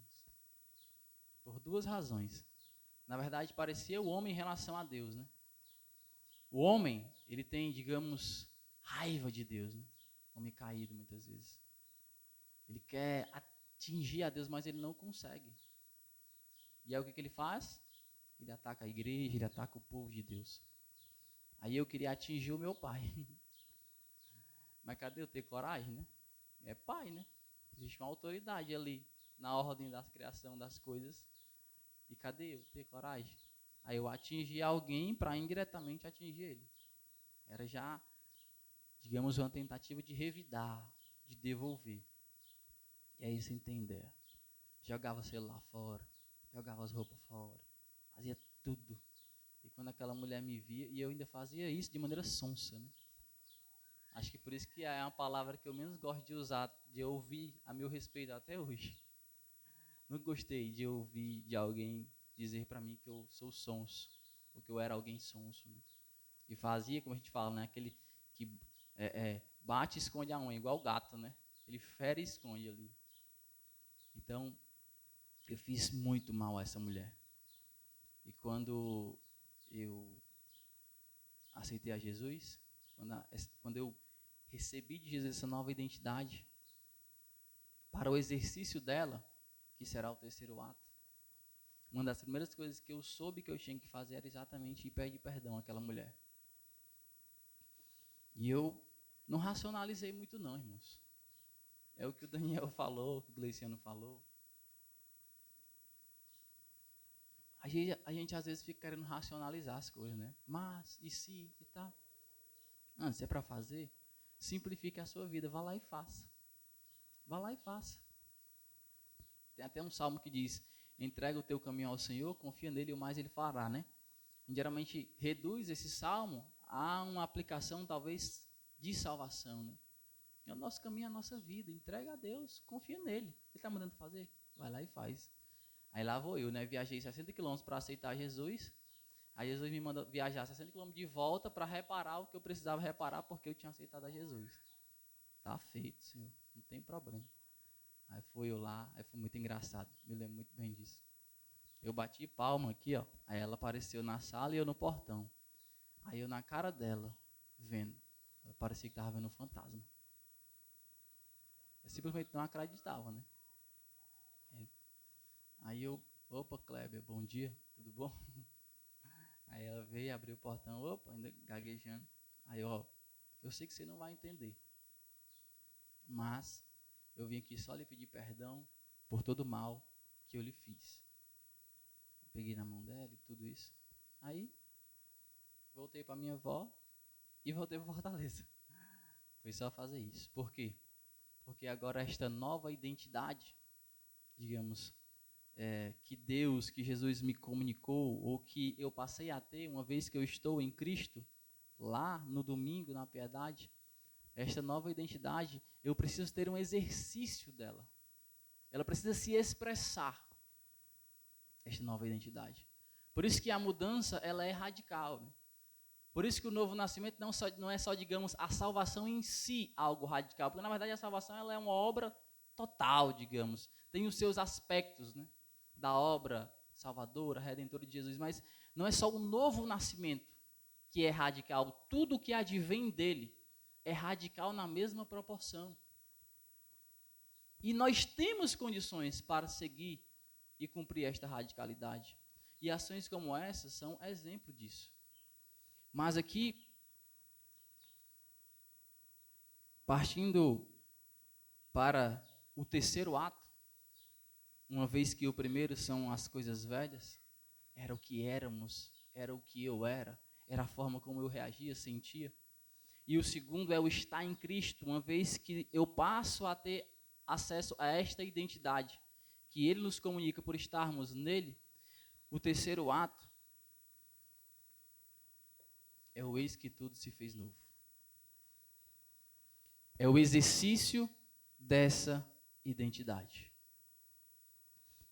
A: Por duas razões. Na verdade, parecia o homem em relação a Deus, né? O homem, ele tem, digamos, raiva de Deus, né? Homem caído, muitas vezes. Ele quer atingir a Deus, mas ele não consegue. E aí o que ele faz? Ele ataca a igreja, ele ataca o povo de Deus. Aí eu queria atingir o meu pai. Mas cadê eu ter coragem, né? É pai, né? Existe uma autoridade ali, na ordem da criação das coisas. E cadê eu ter coragem? Aí eu atingi alguém para indiretamente atingir ele. Era já, digamos, uma tentativa de revidar, de devolver. E aí você entender. Jogava o celular fora, jogava as roupas fora, fazia tudo. E quando aquela mulher me via, e eu ainda fazia isso de maneira sonsa, né? Acho que por isso que é uma palavra que eu menos gosto de usar, de ouvir a meu respeito até hoje. Nunca gostei de ouvir de alguém dizer para mim que eu sou sonso, ou que eu era alguém sonso. Né? E fazia, como a gente fala, né? Aquele que bate e esconde a unha, igual o gato, né? Ele fere e esconde ali. Então, eu fiz muito mal a essa mulher. E quando eu aceitei a Jesus, quando eu recebi de Jesus essa nova identidade, para o exercício dela, que será o terceiro ato, uma das primeiras coisas que eu soube que eu tinha que fazer era exatamente ir pedir perdão àquela mulher. E eu não racionalizei muito não, irmãos. É o que o Daniel falou, o que o Gleiciano falou. A gente às vezes fica querendo racionalizar as coisas, né? Mas, e se, e tal. Não, se é para fazer, simplifique a sua vida, vá lá e faça. Vá lá e faça. Tem até um salmo que diz, entrega o teu caminho ao Senhor, confia nele e o mais ele fará, né? A gente geralmente reduz esse salmo a uma aplicação talvez de salvação, né? É o nosso caminho, a nossa vida, entrega a Deus, confia nele. Ele está mandando fazer? Vai lá e faz. Aí lá vou eu, né? Viajei 60 quilômetros para aceitar Jesus. Aí Jesus me manda viajar 60 quilômetros de volta para reparar o que eu precisava reparar porque eu tinha aceitado a Jesus. Tá feito, Senhor. Não tem problema. Aí fui eu lá, aí foi muito engraçado. Me lembro muito bem disso. Eu bati palma aqui, ó. Aí ela apareceu na sala e eu no portão. Aí eu na cara dela, vendo. Ela parecia que estava vendo um fantasma. Eu simplesmente não acreditava, né? Aí eu, opa, Kleber, bom dia, tudo bom? Aí ela veio, abriu o portão, opa, ainda gaguejando. Aí, ó, eu sei que você não vai entender, mas eu vim aqui só lhe pedir perdão por todo o mal que eu lhe fiz. Eu peguei na mão dela e tudo isso. Aí, voltei para minha avó e voltei para Fortaleza. Foi só fazer isso. Por quê? Porque agora esta nova identidade, digamos, que Deus, que Jesus me comunicou, ou que eu passei a ter uma vez que eu estou em Cristo, lá no domingo, na piedade, esta nova identidade, eu preciso ter um exercício dela. Ela precisa se expressar, esta nova identidade. Por isso que a mudança, ela é radical, né? Por isso que o novo nascimento não é só, digamos, a salvação em si algo radical, porque na verdade a salvação ela é uma obra total, digamos. Tem os seus aspectos, né, da obra salvadora, redentora de Jesus, mas não é só o novo nascimento que é radical, tudo que advém dele é radical na mesma proporção. E nós temos condições para seguir e cumprir esta radicalidade. E ações como essas são exemplo disso. Mas aqui, partindo para o terceiro ato, uma vez que o primeiro são as coisas velhas, era o que éramos, era o que eu era a forma como eu reagia, sentia. E o segundo é o estar em Cristo, uma vez que eu passo a ter acesso a esta identidade, que Ele nos comunica por estarmos nele. O terceiro ato é o eis que tudo se fez novo. É o exercício dessa identidade.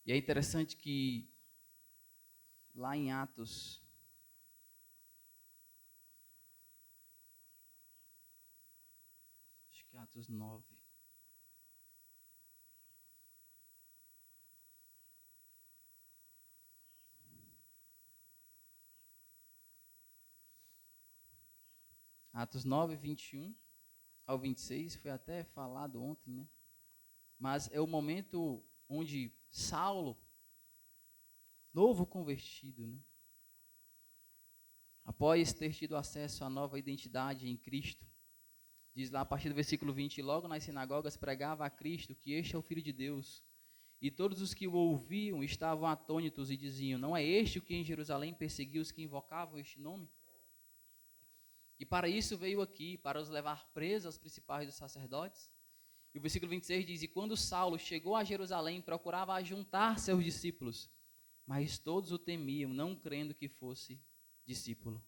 A: E é interessante que lá em Atos, acho que Atos 9, Atos 9, 21 ao 26, foi até falado ontem, né? Mas é o momento onde Saulo, novo convertido, né, após ter tido acesso à nova identidade em Cristo, diz lá a partir do versículo 20, logo nas sinagogas pregava a Cristo que este é o Filho de Deus. E todos os que o ouviam estavam atônitos e diziam, não é este o que em Jerusalém perseguiu os que invocavam este nome? E para isso veio aqui, para os levar presos aos principais dos sacerdotes. E o versículo 26 diz, e quando Saulo chegou a Jerusalém, procurava ajuntar seus discípulos, mas todos o temiam, não crendo que fosse discípulo.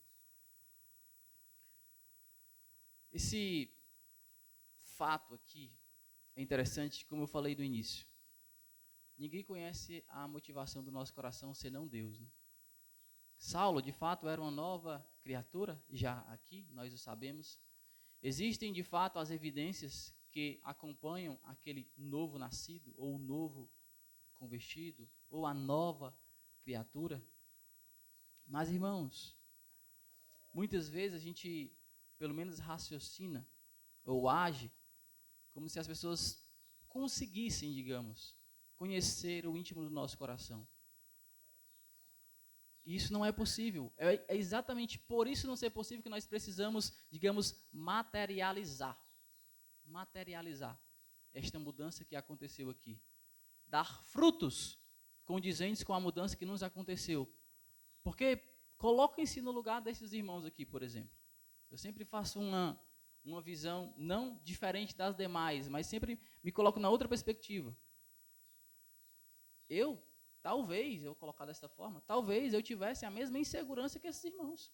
A: Esse fato aqui é interessante, como eu falei no início. Ninguém conhece a motivação do nosso coração senão Deus, né? Saulo, de fato, era uma nova criatura, já aqui, nós o sabemos. Existem, de fato, as evidências que acompanham aquele novo nascido, ou o novo convertido, ou a nova criatura. Mas, irmãos, muitas vezes a gente, pelo menos, raciocina ou age como se as pessoas conseguissem, digamos, conhecer o íntimo do nosso coração. E isso não é possível. É exatamente por isso não ser possível que nós precisamos, digamos, materializar esta mudança que aconteceu aqui. Dar frutos condizentes com a mudança que nos aconteceu. Porque coloquem-se no lugar desses irmãos aqui, por exemplo. Eu sempre faço uma visão não diferente das demais, mas sempre me coloco na outra perspectiva. Talvez eu colocar desta forma, talvez eu tivesse a mesma insegurança que esses irmãos.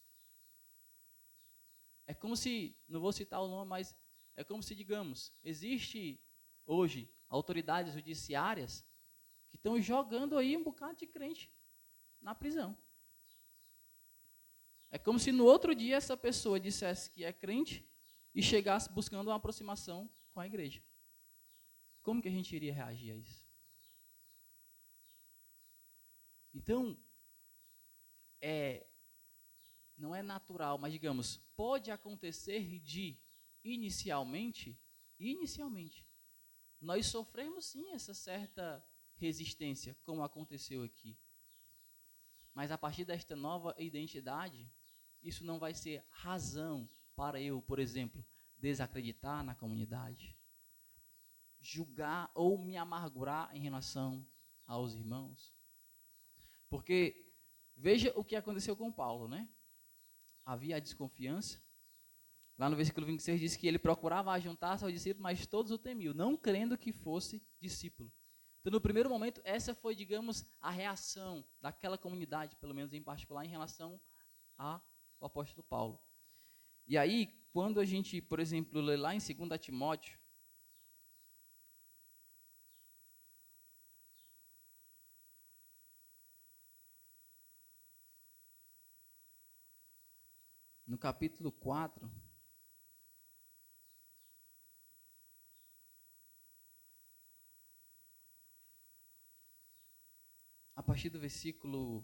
A: É como se, não vou citar o nome, mas é como se, digamos, existe hoje autoridades judiciárias que estão jogando aí um bocado de crente na prisão. É como se no outro dia essa pessoa dissesse que é crente e chegasse buscando uma aproximação com a igreja. Como que a gente iria reagir a isso? Então, não é natural, mas digamos, pode acontecer de, inicialmente, nós sofremos sim essa certa resistência, como aconteceu aqui. Mas a partir desta nova identidade, isso não vai ser razão para eu, por exemplo, desacreditar na comunidade, julgar ou me amargurar em relação aos irmãos. Porque Veja o que aconteceu com Paulo, né? Havia a desconfiança. Lá no versículo 26 diz que ele procurava ajuntar-se aos discípulos, mas todos o temiam, não crendo que fosse discípulo. Então, no primeiro momento, essa foi, digamos, a reação daquela comunidade, pelo menos em particular, em relação ao apóstolo Paulo. E aí, quando a gente, por exemplo, lê lá em 2 Timóteo, no capítulo 4, a partir do versículo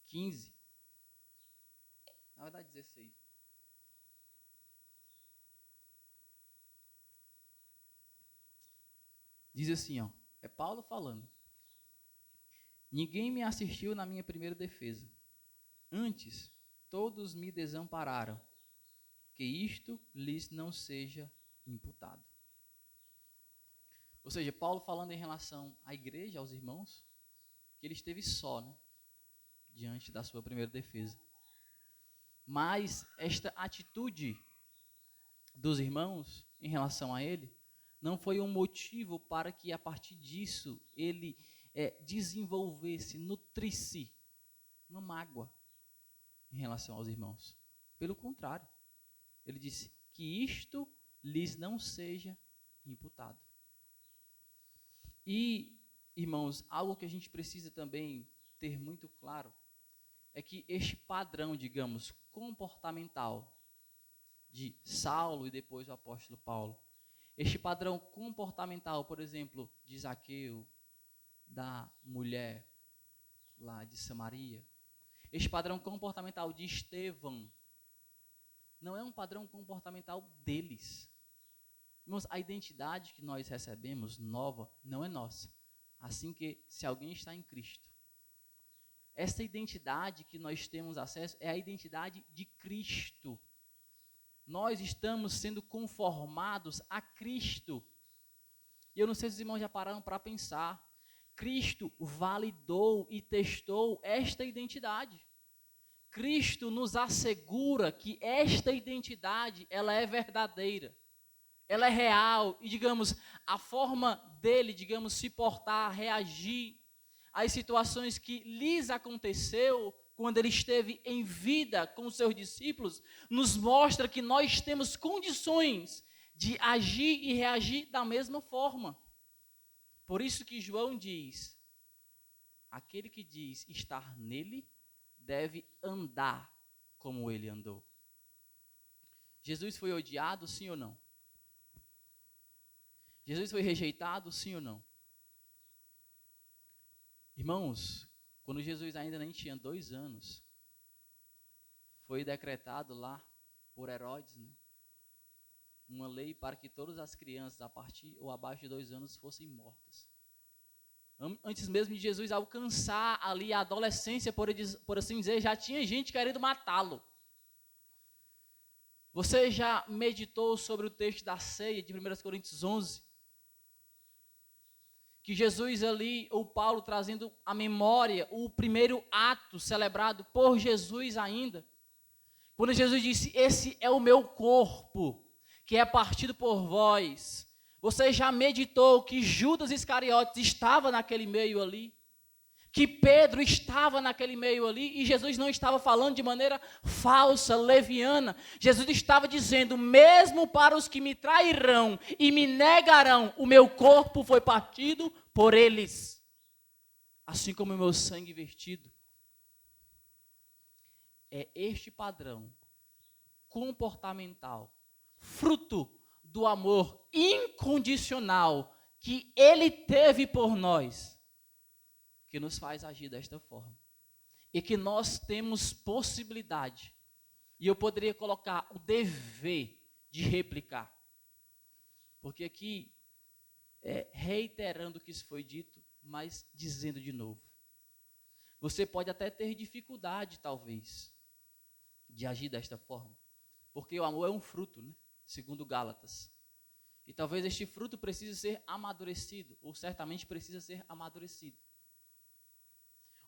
A: 15, na verdade 16. Diz assim, ó, é Paulo falando. Ninguém me assistiu na minha primeira defesa. Antes, todos me desampararam. Que isto lhes não seja imputado. Ou seja, Paulo falando em relação à igreja, aos irmãos, que ele esteve só, né, diante da sua primeira defesa. Mas esta atitude dos irmãos em relação a ele não foi um motivo para que a partir disso ele desenvolvesse, nutrisse uma mágoa em relação aos irmãos. Pelo contrário, ele disse que isto lhes não seja imputado. E, irmãos, algo que a gente precisa também ter muito claro é que este padrão, digamos, comportamental de Saulo e depois o apóstolo Paulo, este padrão comportamental, por exemplo, de Zaqueu, da mulher lá de Samaria, este padrão comportamental de Estevão, não é um padrão comportamental deles. Irmãos, a identidade que nós recebemos, nova, não é nossa. Assim que, se alguém está em Cristo, essa identidade que nós temos acesso é a identidade de Cristo. Nós estamos sendo conformados a Cristo. E eu não sei se os irmãos já pararam para pensar. Cristo validou e testou esta identidade. Cristo nos assegura que esta identidade, ela é verdadeira. Ela é real e, digamos, a forma dele, digamos, se portar, reagir às situações que lhes aconteceu quando ele esteve em vida com os seus discípulos, nos mostra que nós temos condições de agir e reagir da mesma forma. Por isso que João diz, aquele que diz estar nele, deve andar como ele andou. Jesus foi odiado, sim ou não? Jesus foi rejeitado, sim ou não? Irmãos, quando Jesus ainda nem tinha 2 anos, foi decretado lá por Herodes, né, uma lei para que todas as crianças a partir ou abaixo de 2 anos fossem mortas. Antes mesmo de Jesus alcançar ali a adolescência, por assim dizer, já tinha gente querendo matá-lo. Você já meditou sobre o texto da ceia de 1 Coríntios 11? Que Jesus ali, ou Paulo trazendo à memória o primeiro ato celebrado por Jesus ainda. Quando Jesus disse, esse é o meu corpo, que é partido por vós. Você já meditou que Judas Iscariotes estava naquele meio ali? Que Pedro estava naquele meio ali? E Jesus não estava falando de maneira falsa, leviana. Jesus estava dizendo, mesmo para os que me trairão e me negarão, o meu corpo foi partido por eles. Assim como o meu sangue vertido. É este padrão comportamental, fruto do amor incondicional que ele teve por nós, que nos faz agir desta forma. E que nós temos possibilidade, e eu poderia colocar o dever de replicar. Porque aqui, reiterando o que foi dito, mas dizendo de novo. Você pode até ter dificuldade, talvez, de agir desta forma. Porque o amor é um fruto, né? Segundo Gálatas. E talvez este fruto precise ser amadurecido, ou certamente precisa ser amadurecido.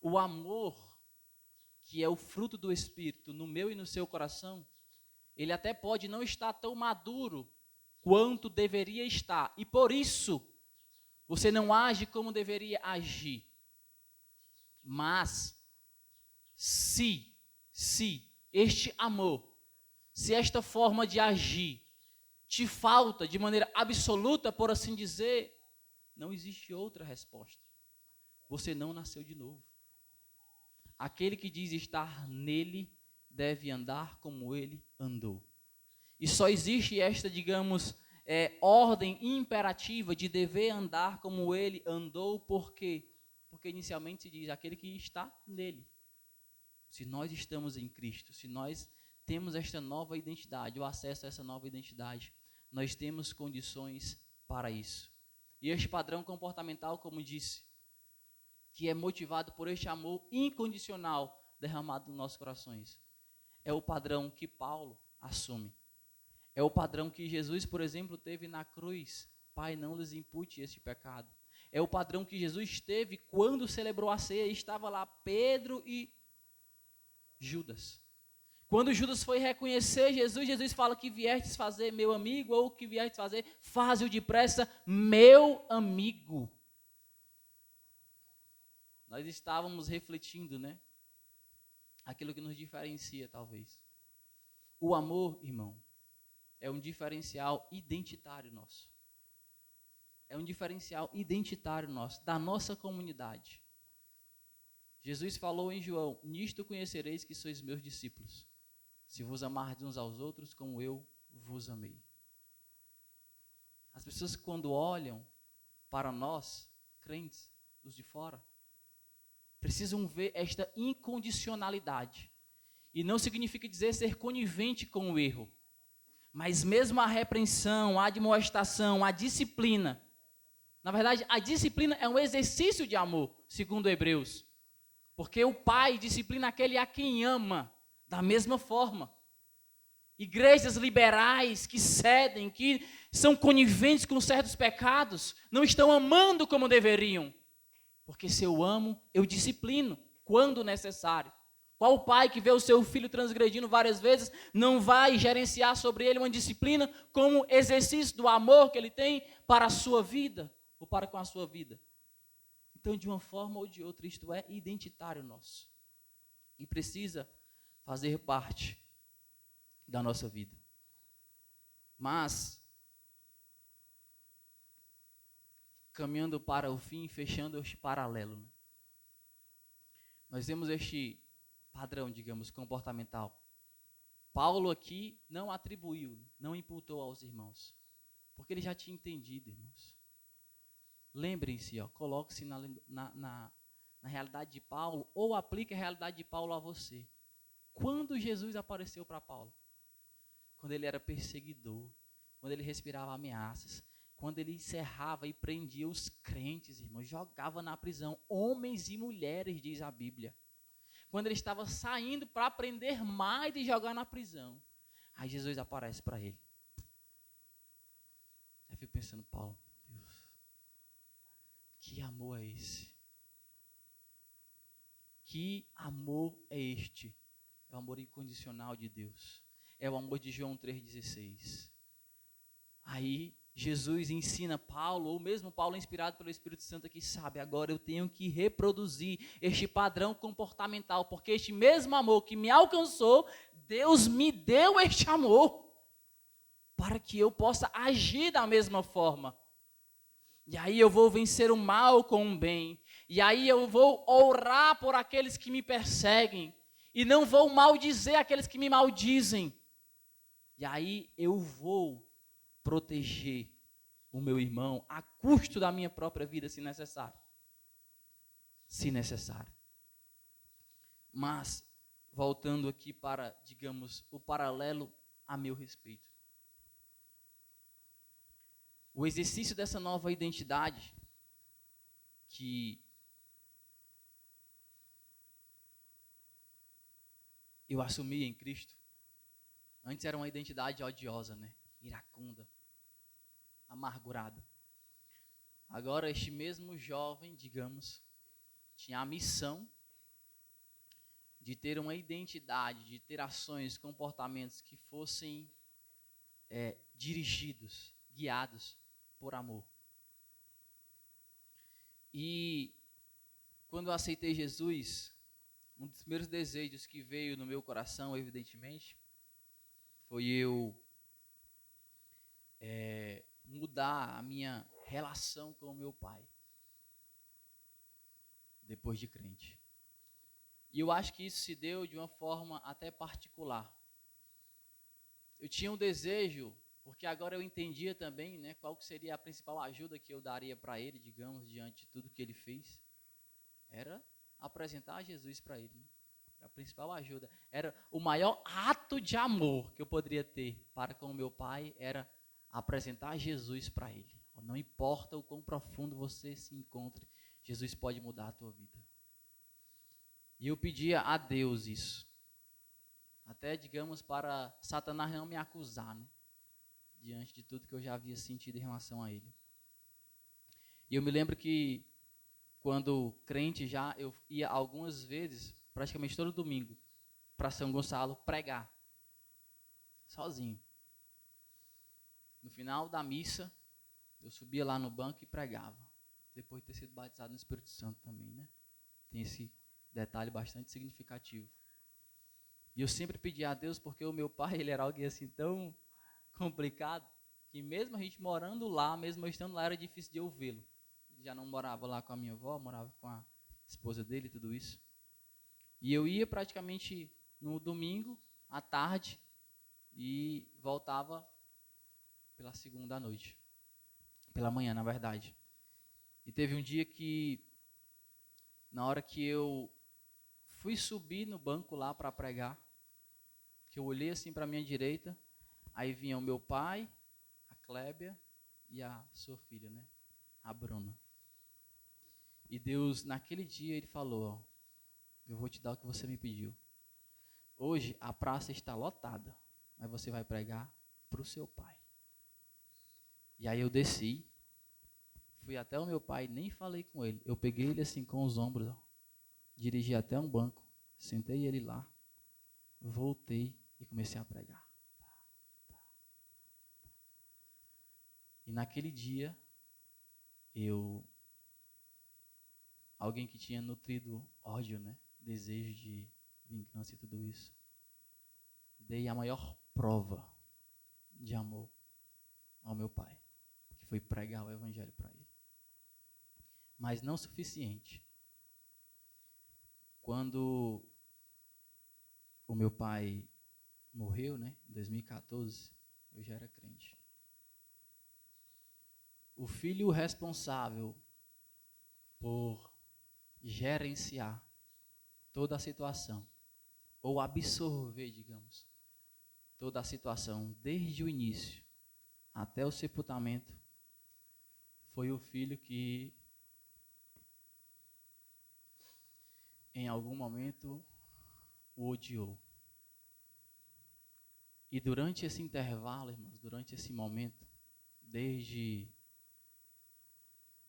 A: O amor, que é o fruto do Espírito no meu e no seu coração, ele até pode não estar tão maduro quanto deveria estar. E por isso, você não age como deveria agir. Mas, se este amor, se esta forma de agir te falta de maneira absoluta, por assim dizer, não existe outra resposta. Você não nasceu de novo. Aquele que diz estar nele deve andar como ele andou. E só existe esta, digamos, ordem imperativa de dever andar como ele andou, porque inicialmente se diz aquele que está nele. Se nós estamos em Cristo, se nós temos esta nova identidade, o acesso a essa nova identidade, nós temos condições para isso. E este padrão comportamental, como disse, que é motivado por este amor incondicional derramado nos nossos corações, é o padrão que Paulo assume. É o padrão que Jesus, por exemplo, teve na cruz. Pai, não lhes impute este pecado. É o padrão que Jesus teve quando celebrou a ceia. Estava lá Pedro e Judas. Quando Judas foi reconhecer Jesus fala que viestes fazer meu amigo, ou que viestes fazer, faze-o depressa, meu amigo. Nós estávamos refletindo, né? Aquilo que nos diferencia, talvez. O amor, irmão, é um diferencial identitário nosso. É um diferencial identitário nosso, da nossa comunidade. Jesus falou em João: nisto conhecereis que sois meus discípulos, se vos amardes uns aos outros como eu vos amei. As pessoas, quando olham para nós, crentes, os de fora, precisam ver esta incondicionalidade. E não significa dizer ser conivente com o erro, mas mesmo a repreensão, a admoestação, a disciplina. Na verdade, a disciplina é um exercício de amor, segundo Hebreus. Porque o pai disciplina aquele a quem ama, da mesma forma. Igrejas liberais que cedem, que são coniventes com certos pecados, não estão amando como deveriam. Porque se eu amo, eu disciplino, quando necessário. Qual pai que vê o seu filho transgredindo várias vezes, não vai gerenciar sobre ele uma disciplina como exercício do amor que ele tem para a sua vida, ou para com a sua vida? Então, de uma forma ou de outra, isto é identitário nosso. E precisa fazer parte da nossa vida. Mas, caminhando para o fim, fechando este paralelo, nós temos este padrão, digamos, comportamental. Paulo aqui não atribuiu, não imputou aos irmãos, porque ele já tinha entendido, irmãos. Lembrem-se, coloque-se na realidade de Paulo, ou aplique a realidade de Paulo a você. Quando Jesus apareceu para Paulo? Quando ele era perseguidor, quando ele respirava ameaças, quando ele encerrava e prendia os crentes, irmãos, jogava na prisão, homens e mulheres, diz a Bíblia. Quando ele estava saindo para prender mais e jogar na prisão, aí Jesus aparece para ele. Aí eu fico pensando, Paulo, Deus, que amor é esse? Que amor é este? É o amor incondicional de Deus. É o amor de João 3,16. Aí Jesus ensina Paulo, ou mesmo Paulo inspirado pelo Espírito Santo aqui, sabe, agora eu tenho que reproduzir este padrão comportamental, porque este mesmo amor que me alcançou, Deus me deu este amor, para que eu possa agir da mesma forma. E aí eu vou vencer o mal com o bem, e aí eu vou orar por aqueles que me perseguem, e não vou maldizer aqueles que me maldizem. E aí eu vou proteger o meu irmão a custo da minha própria vida, se necessário. Se necessário. Mas, voltando aqui para, digamos, o paralelo a meu respeito. O exercício dessa nova identidade que eu assumi em Cristo, antes era uma identidade odiosa, né? Iracunda, amargurada. Agora, este mesmo jovem, digamos, tinha a missão de ter uma identidade, de ter ações, comportamentos que fossem dirigidos, guiados por amor. E quando eu aceitei Jesus, um dos primeiros desejos que veio no meu coração, evidentemente, foi eu mudar a minha relação com o meu pai, depois de crente. E eu acho que isso se deu de uma forma até particular. Eu tinha um desejo, porque agora eu entendia também, né, qual que seria a principal ajuda que eu daria para ele, digamos, diante de tudo que ele fez. Era apresentar Jesus para ele. Né? A principal ajuda. Era o maior ato de amor que eu poderia ter para com o meu pai, era apresentar Jesus para ele. Não importa o quão profundo você se encontre, Jesus pode mudar a tua vida. E eu pedia a Deus isso. Até, digamos, para Satanás não me acusar, né? Diante de tudo que eu já havia sentido em relação a ele. E eu me lembro que, quando crente já, eu ia algumas vezes, praticamente todo domingo, para São Gonçalo pregar, sozinho. No final da missa, eu subia lá no banco e pregava. Depois de ter sido batizado no Espírito Santo também, né? Tem esse detalhe bastante significativo. E eu sempre pedia a Deus, porque o meu pai, ele era alguém assim tão complicado, que mesmo a gente morando lá, mesmo eu estando lá, era difícil de eu vê-lo. Ele já não morava lá com a minha avó, morava com a esposa dele e tudo isso. E eu ia praticamente no domingo, à tarde, e voltava pela segunda à noite. Pela manhã, na verdade. E teve um dia que, na hora que eu fui subir no banco lá para pregar, que eu olhei assim para a minha direita, aí vinha o meu pai, a Clébia e a sua filha, né? A Bruna. E Deus, naquele dia, ele falou, ó, eu vou te dar o que você me pediu. Hoje a praça está lotada, mas você vai pregar para o seu pai. E aí eu desci, fui até o meu pai, nem falei com ele. Eu peguei ele assim com os ombros, ó, dirigi até um banco, sentei ele lá, voltei e comecei a pregar. E naquele dia, alguém que tinha nutrido ódio, né, desejo de vingança e tudo isso, dei a maior prova de amor ao meu pai, que foi pregar o evangelho para ele. Mas não o suficiente. Quando o meu pai morreu, né, em 2014, eu já era crente. O filho responsável por gerenciar toda a situação, ou absorver, digamos, toda a situação, desde o início até o sepultamento, foi o filho que, em algum momento, o odiou. E durante esse intervalo, irmãos, durante esse momento, desde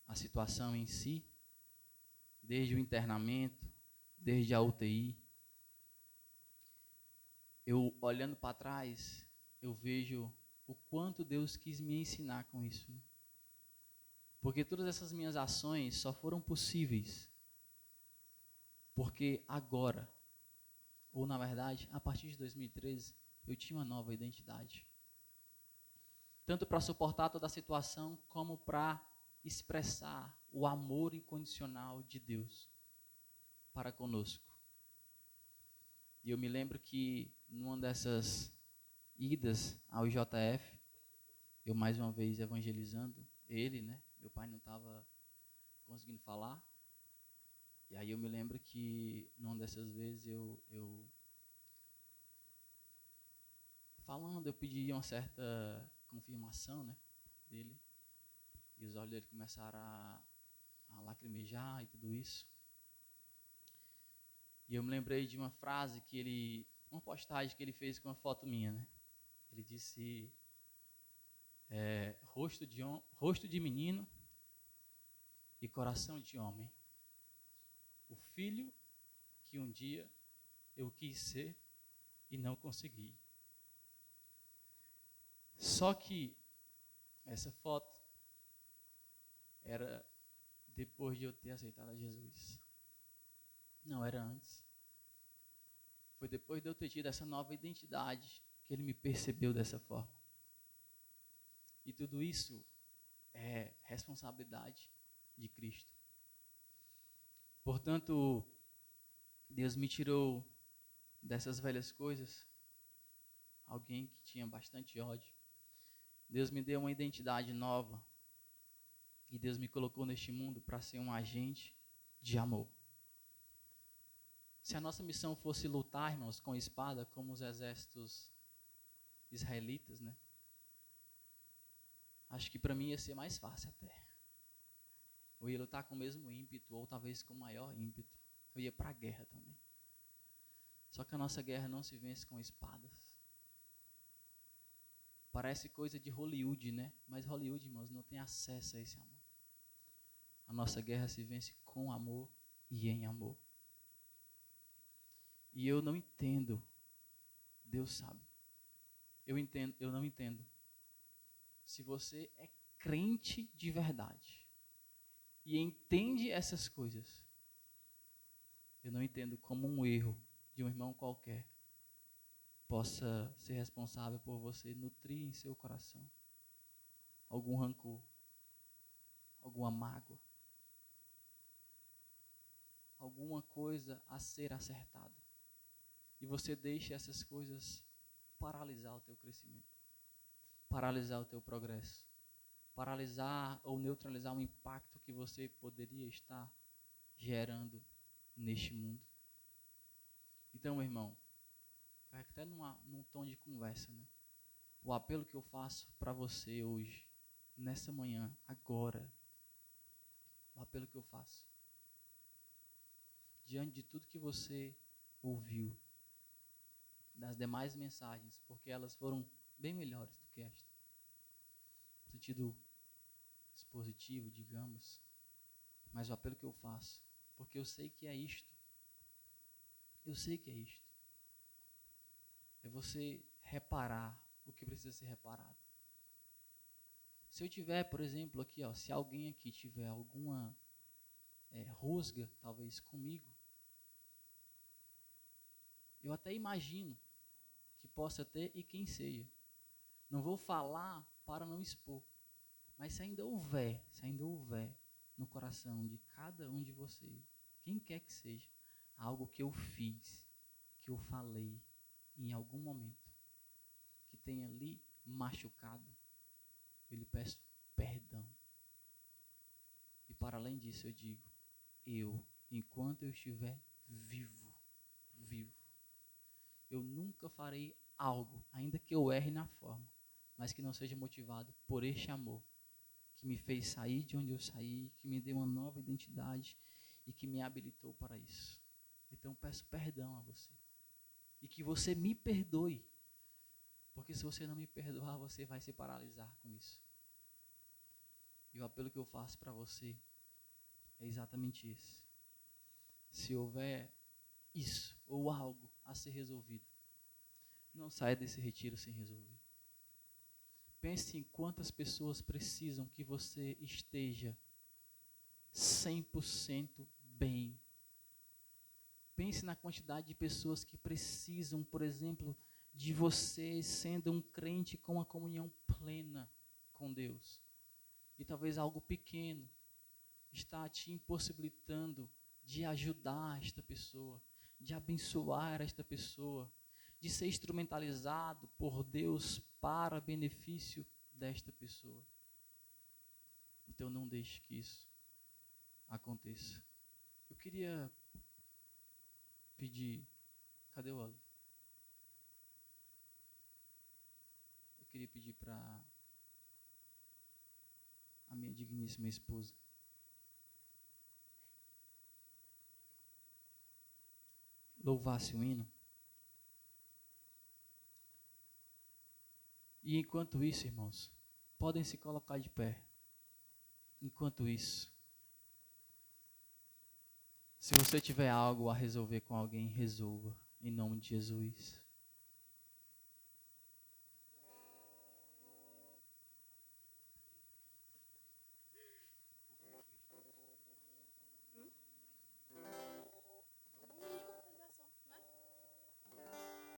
A: a situação em si, desde o internamento, desde a UTI, eu olhando para trás, eu vejo o quanto Deus quis me ensinar com isso. Porque todas essas minhas ações só foram possíveis porque agora, ou na verdade, a partir de 2013, eu tinha uma nova identidade. Tanto para suportar toda a situação, como para expressar o amor incondicional de Deus para conosco. E eu me lembro que numa dessas idas ao JF, eu mais uma vez evangelizando ele, né? Meu pai não estava conseguindo falar. E aí eu me lembro que numa dessas vezes eu falando, eu pedi uma certa confirmação, né, dele. E os olhos dele começaram a lacrimejar e tudo isso. E eu me lembrei de uma frase uma postagem que ele fez com uma foto minha, né? Ele disse, rosto de menino e coração de homem. O filho que um dia eu quis ser e não consegui. Só que essa foto era depois de eu ter aceitado a Jesus. Não, era antes. Foi depois de eu ter tido essa nova identidade que ele me percebeu dessa forma. E tudo isso é responsabilidade de Cristo. Portanto, Deus me tirou dessas velhas coisas, alguém que tinha bastante ódio. Deus me deu uma identidade nova. E Deus me colocou neste mundo para ser um agente de amor. Se a nossa missão fosse lutar, irmãos, com espada, como os exércitos israelitas, né? Acho que para mim ia ser mais fácil até. Eu ia lutar com o mesmo ímpeto, ou talvez com maior ímpeto. Eu ia para a guerra também. Só que a nossa guerra não se vence com espadas. Parece coisa de Hollywood, né? Mas Hollywood, irmãos, não tem acesso a esse amor. A nossa guerra se vence com amor e em amor. E eu não entendo. Deus sabe. Eu não entendo. Se você é crente de verdade e entende essas coisas, eu não entendo como um erro de um irmão qualquer possa ser responsável por você nutrir em seu coração algum rancor, alguma mágoa, alguma coisa a ser acertada. E você deixa essas coisas paralisar o teu crescimento, paralisar o teu progresso, paralisar ou neutralizar um impacto que você poderia estar gerando neste mundo. Então, meu irmão, vai até num tom de conversa, né? O apelo que eu faço para você hoje, nessa manhã, agora, o apelo que eu faço, diante de tudo que você ouviu, das demais mensagens, porque elas foram bem melhores do que esta, no sentido expositivo, digamos, mas o apelo que eu faço, porque eu sei que é isto, é você reparar o que precisa ser reparado. Se eu tiver, por exemplo, aqui, ó, se alguém aqui tiver alguma rusga, talvez comigo, eu até imagino que possa ter e quem seja. Não vou falar para não expor, mas se ainda houver no coração de cada um de vocês, quem quer que seja, algo que eu fiz, que eu falei em algum momento, que tenha lhe machucado, eu lhe peço perdão. E para além disso eu digo, enquanto eu estiver vivo, eu nunca farei algo, ainda que eu erre na forma, mas que não seja motivado por este amor, que me fez sair de onde eu saí, que me deu uma nova identidade e que me habilitou para isso. Então peço perdão a você. E que você me perdoe, porque se você não me perdoar, você vai se paralisar com isso. E o apelo que eu faço para você é exatamente esse. Se houver isso ou algo a ser resolvido, não saia desse retiro sem resolver. Pense em quantas pessoas precisam que você esteja 100% bem. Pense na quantidade de pessoas que precisam, por exemplo, de você sendo um crente com uma comunhão plena com Deus. E talvez algo pequeno está te impossibilitando de ajudar esta pessoa, de abençoar esta pessoa, de ser instrumentalizado por Deus para benefício desta pessoa. Então não deixe que isso aconteça. Eu queria pedir, cadê o Oliver? Eu queria pedir para a minha digníssima esposa louvasse o hino. E enquanto isso, irmãos, podem se colocar de pé. Enquanto isso, se você tiver algo a resolver com alguém, resolva. Em nome de Jesus.